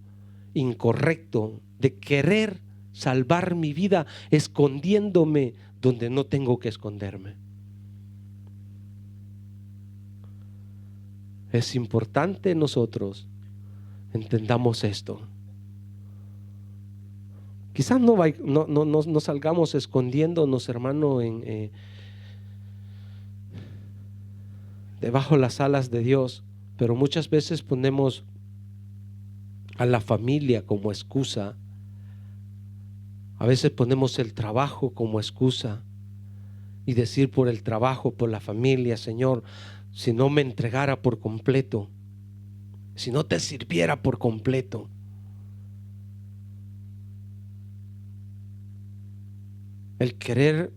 incorrecto, de querer salvar mi vida escondiéndome donde no tengo que esconderme. Es importante nosotros entendamos esto. Quizás no salgamos escondiéndonos, hermano, debajo las alas de Dios, pero muchas veces ponemos a la familia como excusa. A veces ponemos el trabajo como excusa y decir por el trabajo, por la familia, Señor, si no me entregara por completo, si no te sirviera por completo. El querer,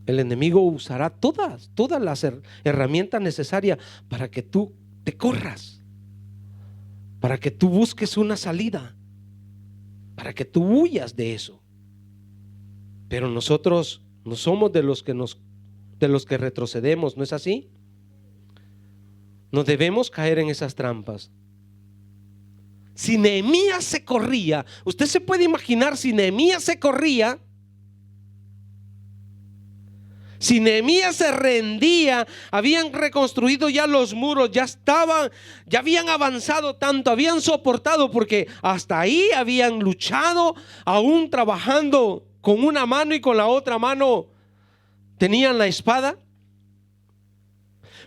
el enemigo usará todas las herramientas necesarias para que tú te corras, para que tú busques una salida, para que tú huyas de eso. Pero nosotros no somos de los que retrocedemos, ¿no es así? No debemos caer en esas trampas. Si Nehemías se corría, usted se puede imaginar, si Nehemías se corría, si Nehemías se rendía, habían reconstruido ya los muros, ya habían avanzado tanto, habían soportado, porque hasta ahí habían luchado, aún trabajando con una mano y con la otra mano tenían la espada.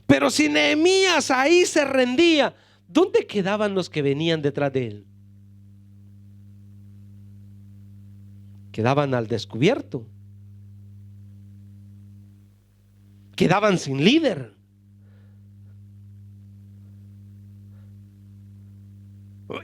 Pero si Nehemías ahí se rendía, ¿dónde quedaban los que venían detrás de él? Quedaban al descubierto. Quedaban sin líder.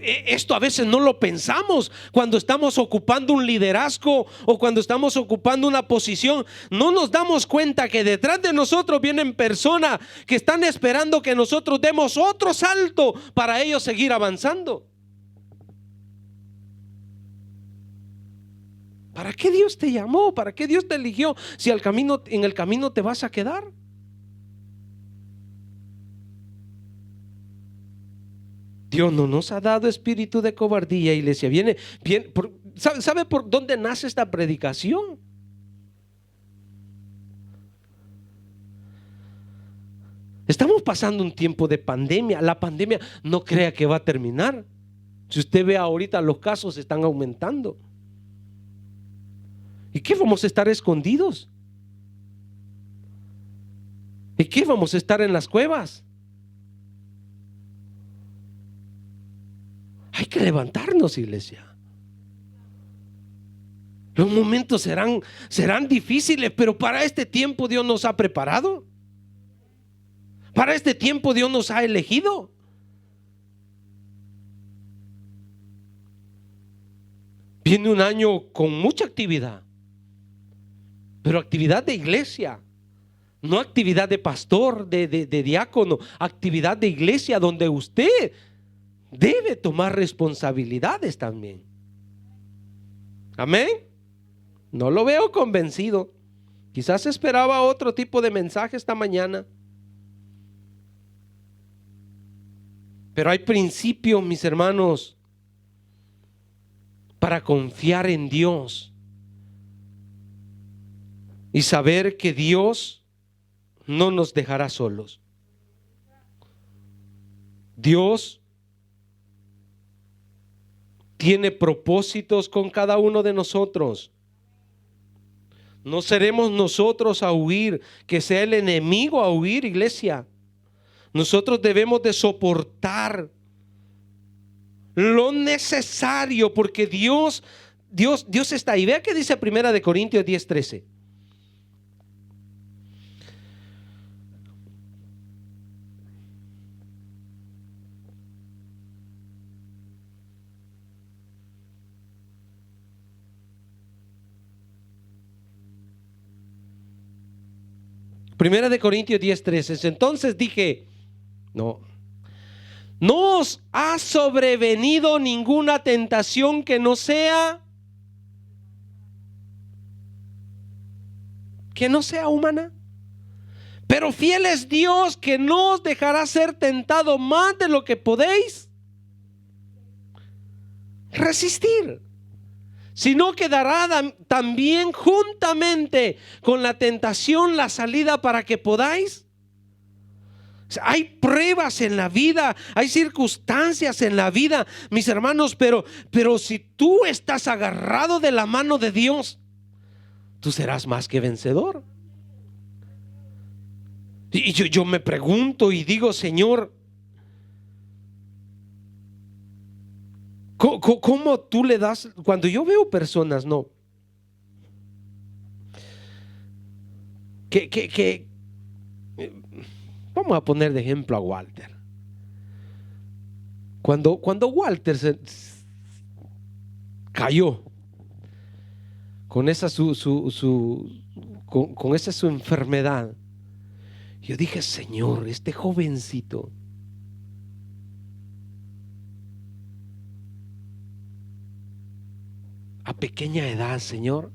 Esto a veces no lo pensamos cuando estamos ocupando un liderazgo o cuando estamos ocupando una posición. No nos damos cuenta que detrás de nosotros vienen personas que están esperando que nosotros demos otro salto para ellos seguir avanzando. ¿Para qué Dios te llamó? ¿Para qué Dios te eligió si en el camino te vas a quedar? Dios no nos ha dado espíritu de cobardía, iglesia. ¿Sabe por dónde nace esta predicación? Estamos pasando un tiempo de pandemia. La pandemia no crea que va a terminar. Si usted ve ahorita, los casos están aumentando. ¿Y qué vamos a estar escondidos? ¿Y qué vamos a estar en las cuevas? Hay que levantarnos, iglesia. Los momentos serán difíciles, pero para este tiempo Dios nos ha preparado. Para este tiempo Dios nos ha elegido. Viene un año con mucha actividad, pero actividad de iglesia, no actividad de pastor, de diácono, actividad de iglesia donde usted debe tomar responsabilidades también. Amén. No lo veo convencido. Quizás esperaba otro tipo de mensaje esta mañana. Pero hay principios, mis hermanos, para confiar en Dios y saber que Dios no nos dejará solos. Dios tiene propósitos con cada uno de nosotros. No seremos nosotros a huir, que sea el enemigo a huir, iglesia. Nosotros debemos de soportar lo necesario, porque Dios está ahí. Vea que dice 1 Corintios 10:13. Primera de Corintios 10:13. Entonces dije, no os ha sobrevenido ninguna tentación que no sea humana. Pero fiel es Dios, que no os dejará ser tentado más de lo que podéis resistir, sino que dará también juntamente con la tentación la salida para que podáis. Hay pruebas en la vida, hay circunstancias en la vida, mis hermanos, pero si tú estás agarrado de la mano de Dios, tú serás más que vencedor. Y yo me pregunto y digo, Señor, ¿cómo tú le das? Cuando yo veo personas, no, que vamos a poner de ejemplo a Walter. Cuando Walter se cayó con esa con esa su enfermedad, yo dije, Señor, este jovencito a pequeña edad, Señor,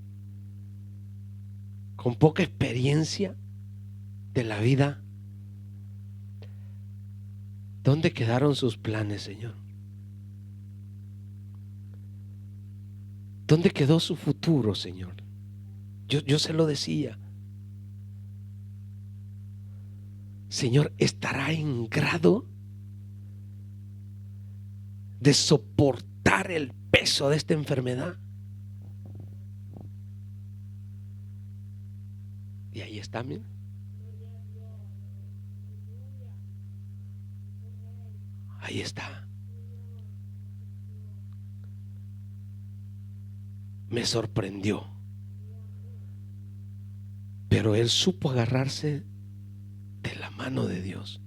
con poca experiencia de la vida, ¿dónde quedaron sus planes, Señor? ¿Dónde quedó su futuro, Señor? Yo se lo decía, Señor, ¿estará en grado de soportar el peso de esta enfermedad? Y ahí está, mira. Ahí está. Me sorprendió. Pero él supo agarrarse de la mano de Dios.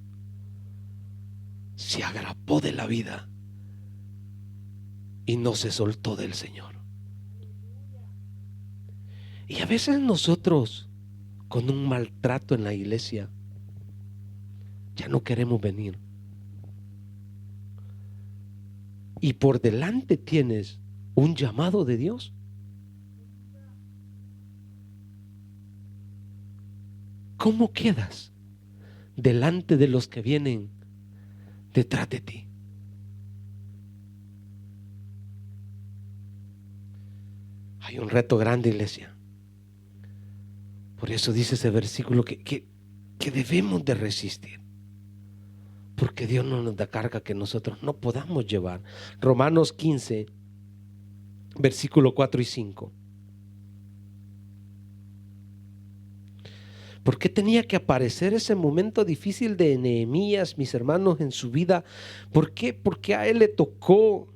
Se agravó de la vida y no se soltó del Señor. Y a veces nosotros, con un maltrato en la iglesia, ya no queremos venir. Y por delante tienes un llamado de Dios. ¿Cómo quedas delante de los que vienen detrás de ti? Hay un reto grande, iglesia. Por eso dice ese versículo que debemos de resistir, porque Dios no nos da carga que nosotros no podamos llevar. Romanos 15, versículo 4 y 5. ¿Por qué tenía que aparecer ese momento difícil de Nehemías, mis hermanos, en su vida? ¿Por qué? Porque a él le tocó.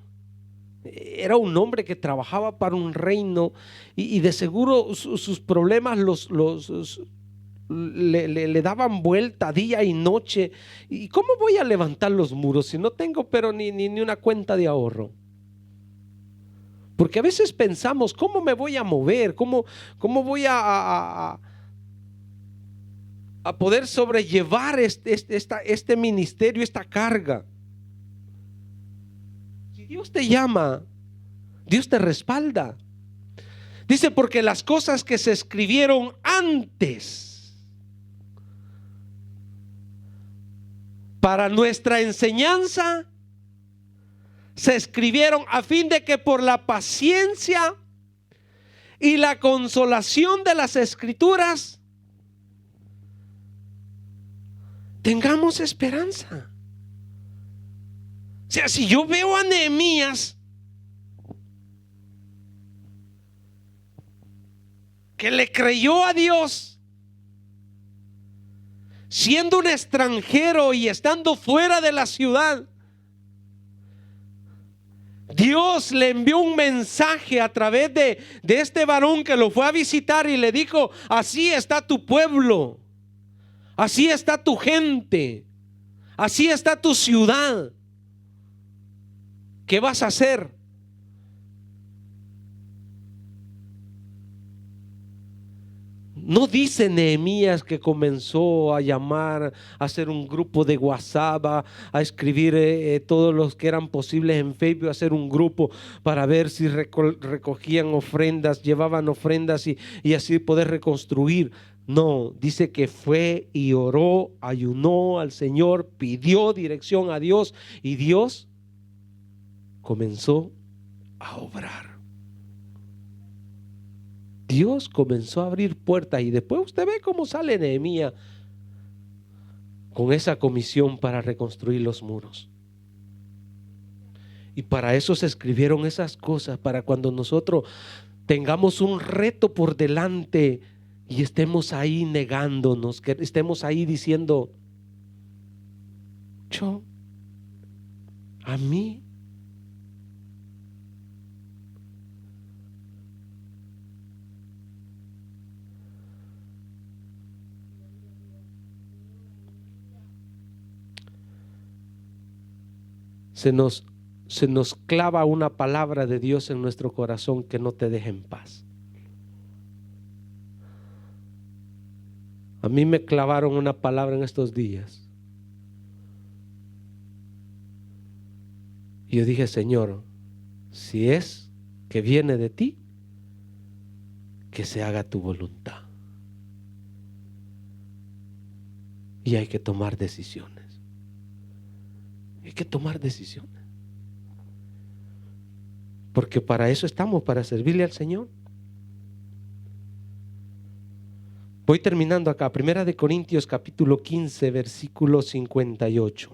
Era un hombre que trabajaba para un reino y de seguro sus problemas le daban vuelta día y noche. ¿Y cómo voy a levantar los muros si no tengo pero ni una cuenta de ahorro? Porque a veces pensamos, ¿cómo me voy a mover? ¿Cómo voy a poder sobrellevar este ministerio, esta carga? Si Dios te llama, Dios te respalda. Dice, porque las cosas que se escribieron antes para nuestra enseñanza se escribieron a fin de que por la paciencia y la consolación de las escrituras tengamos esperanza. O sea, si yo veo a Nehemías, que le creyó a Dios, siendo un extranjero y estando fuera de la ciudad, Dios le envió un mensaje a través de este varón que lo fue a visitar y le dijo: así está tu pueblo, así está tu gente, así está tu ciudad. ¿Qué vas a hacer? No dice Nehemías que comenzó a llamar, a hacer un grupo de WhatsApp, a escribir todos los que eran posibles en Facebook, a hacer un grupo para ver si recogían ofrendas, llevaban ofrendas y así poder reconstruir. No, dice que fue y oró, ayunó al Señor, pidió dirección a Dios y Dios comenzó a obrar. Dios comenzó a abrir puertas y después usted ve cómo sale Nehemías con esa comisión para reconstruir los muros. Y para eso se escribieron esas cosas, para cuando nosotros tengamos un reto por delante y estemos ahí negándonos, que estemos ahí diciendo, a mí. Se nos clava una palabra de Dios en nuestro corazón que no te deja en paz. A mí me clavaron una palabra en estos días. Y yo dije, Señor, si es que viene de ti, que se haga tu voluntad. Y hay que tomar decisiones. Hay que tomar decisiones. Porque para eso estamos, para servirle al Señor. Voy terminando acá. Primera de Corintios capítulo 15, versículo 58.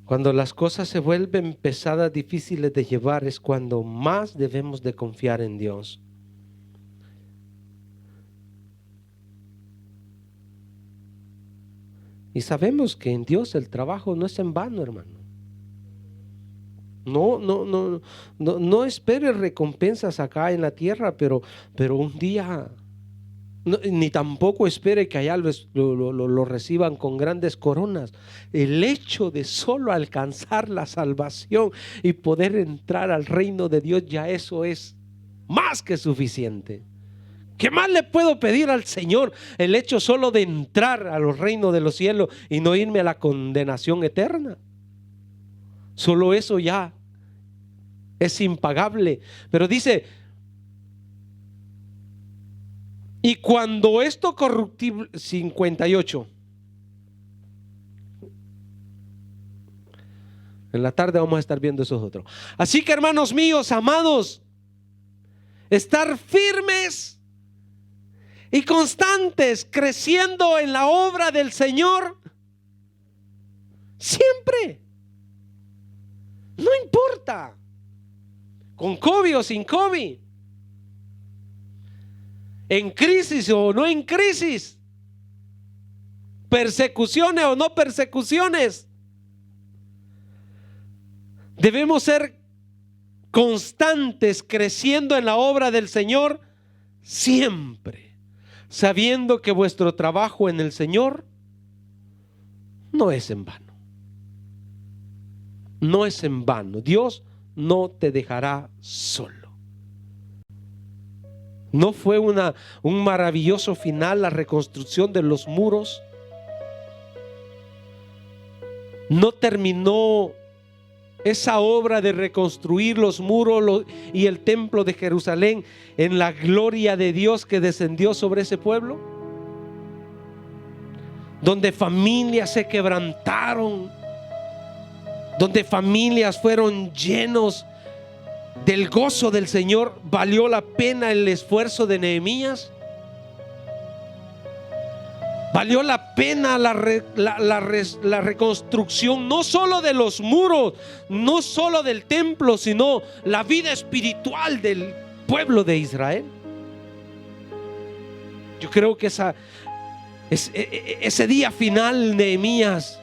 Cuando las cosas se vuelven pesadas, difíciles de llevar, es cuando más debemos de confiar en Dios. Y sabemos que en Dios el trabajo no es en vano, hermano. No espere recompensas acá en la tierra, pero un día, ni tampoco espere que allá lo reciban con grandes coronas. El hecho de solo alcanzar la salvación y poder entrar al reino de Dios, ya eso es más que suficiente. ¿Qué más le puedo pedir al Señor? El hecho solo de entrar a los reinos de los cielos y no irme a la condenación eterna. Solo eso ya es impagable. Pero dice, y cuando esto corruptible, 58. En la tarde vamos a estar viendo esos otros. Así que, hermanos míos, amados, estar firmes y constantes, creciendo en la obra del Señor, siempre. No importa, con COVID o sin COVID, en crisis o no en crisis, persecuciones o no persecuciones, debemos ser constantes, creciendo en la obra del Señor siempre, sabiendo que vuestro trabajo en el Señor no es en vano. No es en vano. Dios no te dejará solo. ¿No fue un maravilloso final la reconstrucción de los muros? ¿No terminó esa obra de reconstruir los muros y el templo de Jerusalén en la gloria de Dios que descendió sobre ese pueblo? Donde familias se quebrantaron, donde familias fueron llenos del gozo del Señor. ¿Valió la pena el esfuerzo de Nehemías? ¿Valió la pena la reconstrucción, no solo de los muros, no solo del templo, sino la vida espiritual del pueblo de Israel? Yo creo que ese día final Nehemías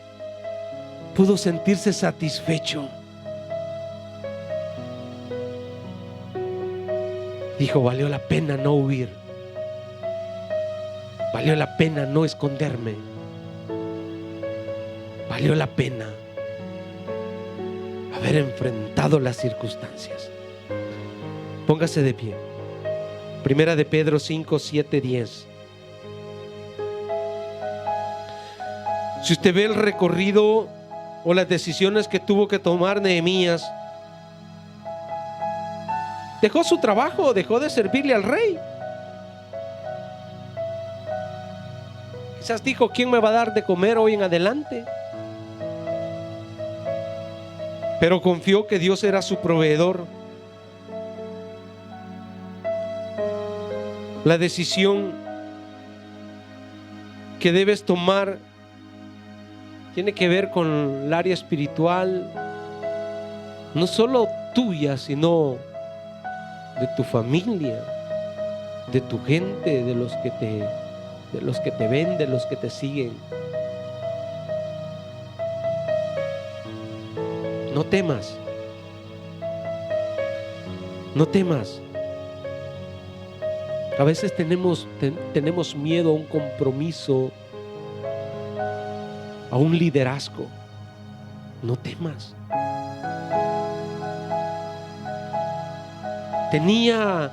pudo sentirse satisfecho. Dijo, valió la pena no huir, valió la pena no esconderme, valió la pena haber enfrentado las circunstancias. Póngase de pie. Primera de Pedro 5, 7, 10. Si usted ve el recorrido o las decisiones que tuvo que tomar Nehemías, dejó su trabajo, dejó de servirle al rey. Quizás dijo, ¿quién me va a dar de comer hoy en adelante? Pero confió que Dios era su proveedor. La decisión que debes tomar tiene que ver con el área espiritual, no solo tuya, sino de tu familia, de tu gente, de los que te ven, de los que te siguen. No temas. No temas. A veces tenemos miedo a un compromiso, a un liderazgo. No temas. Tenía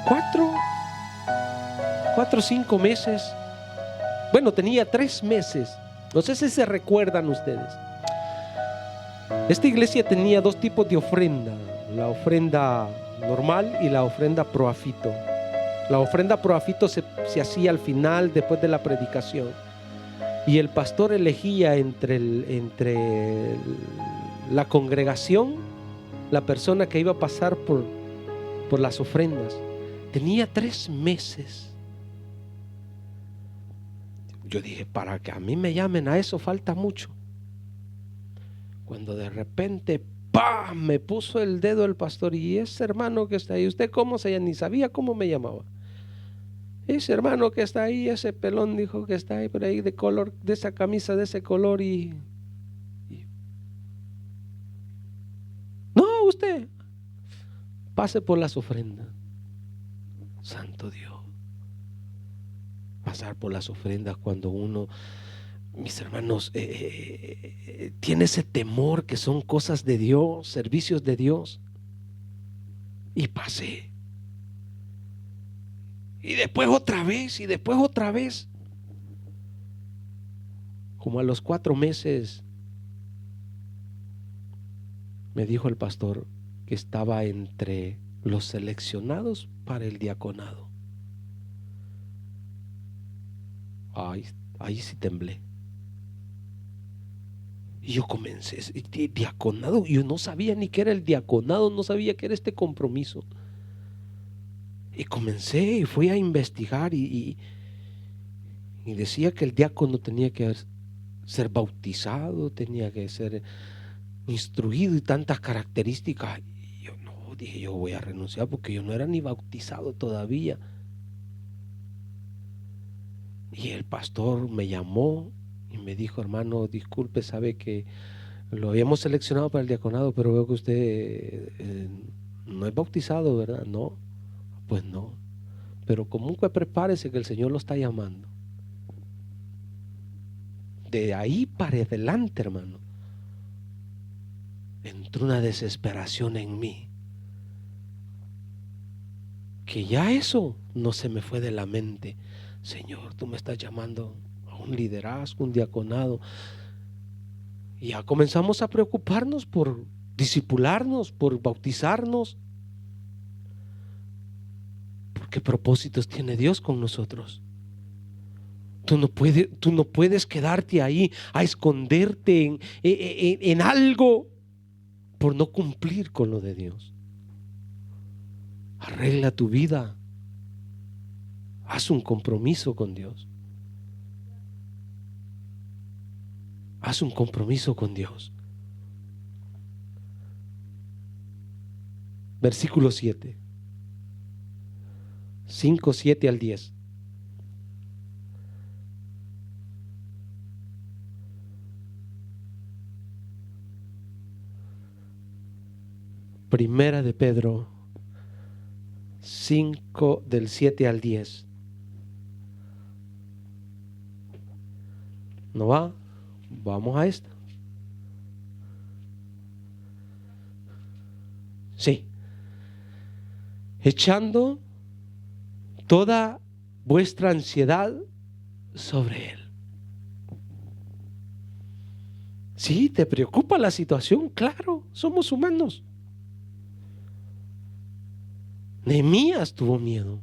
4 o 5 meses. Bueno, tenía 3 meses. No sé si se recuerdan ustedes. Esta iglesia tenía 2 tipos de ofrenda: la ofrenda normal y la ofrenda proafito. La ofrenda proafito se hacía al final, después de la predicación, y el pastor elegía entre la congregación la persona que iba a pasar por las ofrendas. Tenía 3 meses. Yo dije, para que a mí me llamen a eso falta mucho. Cuando de repente ¡pam!, me puso el dedo el pastor: y ese hermano que está ahí, ¿usted cómo se llama? Ni sabía cómo me llamaba. Ese hermano que está ahí, ese pelón, dijo, que está ahí por ahí, de color, de esa camisa de ese color, y no, usted pase por las ofrendas. Santo Dios, pasar por las ofrendas cuando uno, mis hermanos, tiene ese temor que son cosas de Dios, servicios de Dios. Y pasé. Y después otra vez, y después otra vez. Como a los 4 meses me dijo el pastor que estaba entre los seleccionados para el diaconado. Ahí sí temblé. Y yo comencé, diaconado, yo no sabía ni qué era el diaconado, no sabía qué era este compromiso. Y comencé y fui a investigar y decía que el diácono tenía que ser bautizado, tenía que ser instruido y tantas características. Y yo no, dije, yo voy a renunciar porque yo no era ni bautizado todavía. Y el pastor me llamó y me dijo: hermano, disculpe, sabe que lo habíamos seleccionado para el diaconado, pero veo que usted no es bautizado, ¿verdad? No, pues no. Pero como que prepárese que el Señor lo está llamando. De ahí para adelante, hermano, entró una desesperación en mí, que ya eso no se me fue de la mente. Señor, tú me estás llamando a un liderazgo, un diaconado. Y ya comenzamos a preocuparnos por discipularnos, por bautizarnos. ¿Qué propósitos tiene Dios con nosotros? Tú no puedes quedarte ahí a esconderte en algo por no cumplir con lo de Dios. Arregla tu vida. Haz un compromiso con Dios. Haz un compromiso con Dios. Versículo 7. 5, 7 al 10. Primera de Pedro 5, del 7 al 10. ¿No va? Vamos a esta. Sí. Echando toda vuestra ansiedad sobre Él. Sí, te preocupa la situación, claro, somos humanos. Nehemías tuvo miedo,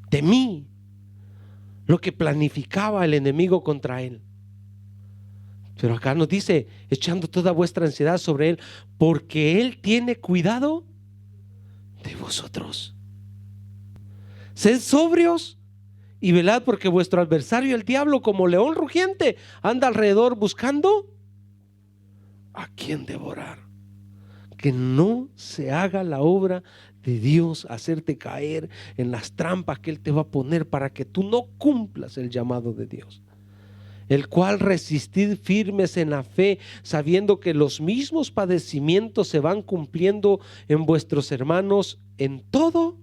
temí lo que planificaba el enemigo contra él. Pero acá nos dice: echando toda vuestra ansiedad sobre Él, porque Él tiene cuidado de vosotros. Sed sobrios y velad, porque vuestro adversario, el diablo, como león rugiente, anda alrededor buscando a quién devorar. Que no se haga la obra de Dios, hacerte caer en las trampas que Él te va a poner para que tú no cumplas el llamado de Dios. El cual resistid firmes en la fe, sabiendo que los mismos padecimientos se van cumpliendo en vuestros hermanos en todo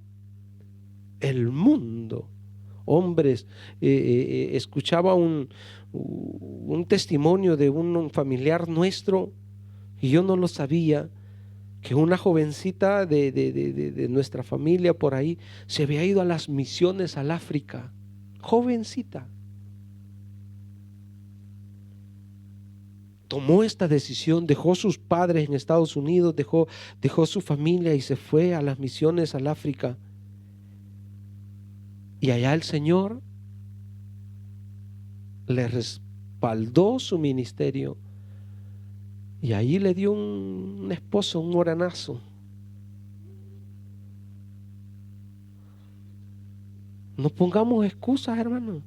el mundo. Hombres, escuchaba un testimonio de un familiar nuestro, y yo no lo sabía, que una jovencita de nuestra familia por ahí se había ido a las misiones al África. Jovencita. Tomó esta decisión, dejó sus padres en Estados Unidos, dejó su familia y se fue a las misiones al África. Y allá el Señor le respaldó su ministerio. Y ahí le dio un esposo, un moranazo. No pongamos excusas, hermano.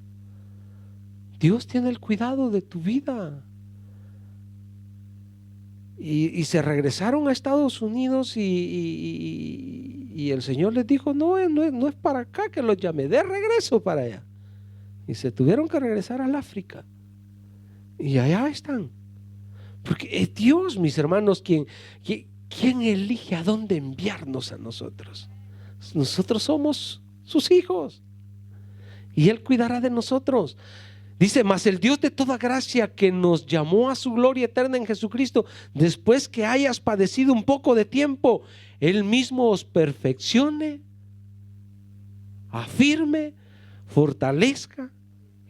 Dios tiene el cuidado de tu vida. Y se regresaron a Estados Unidos y el Señor les dijo, no es para acá que los llamé, de regreso para allá. Y se tuvieron que regresar al África. Y allá están. Porque es Dios, mis hermanos, quien elige a dónde enviarnos a nosotros. Nosotros somos sus hijos y Él cuidará de nosotros. Dice, mas el Dios de toda gracia, que nos llamó a su gloria eterna en Jesucristo, después que hayas padecido un poco de tiempo, Él mismo os perfeccione, afirme, fortalezca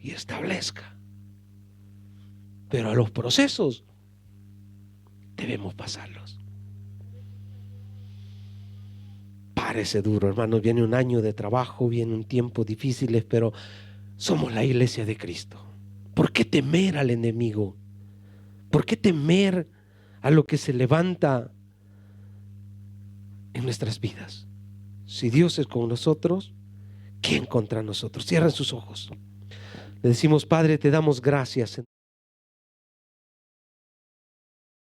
y establezca. Pero a los procesos debemos pasarlos. Parece duro, hermanos, viene un año de trabajo, viene un tiempo difícil, pero somos la iglesia de Cristo. ¿Por qué temer al enemigo? ¿Por qué temer a lo que se levanta en nuestras vidas? Si Dios es con nosotros, ¿quién contra nosotros? Cierren sus ojos. Le decimos, Padre, te damos gracias.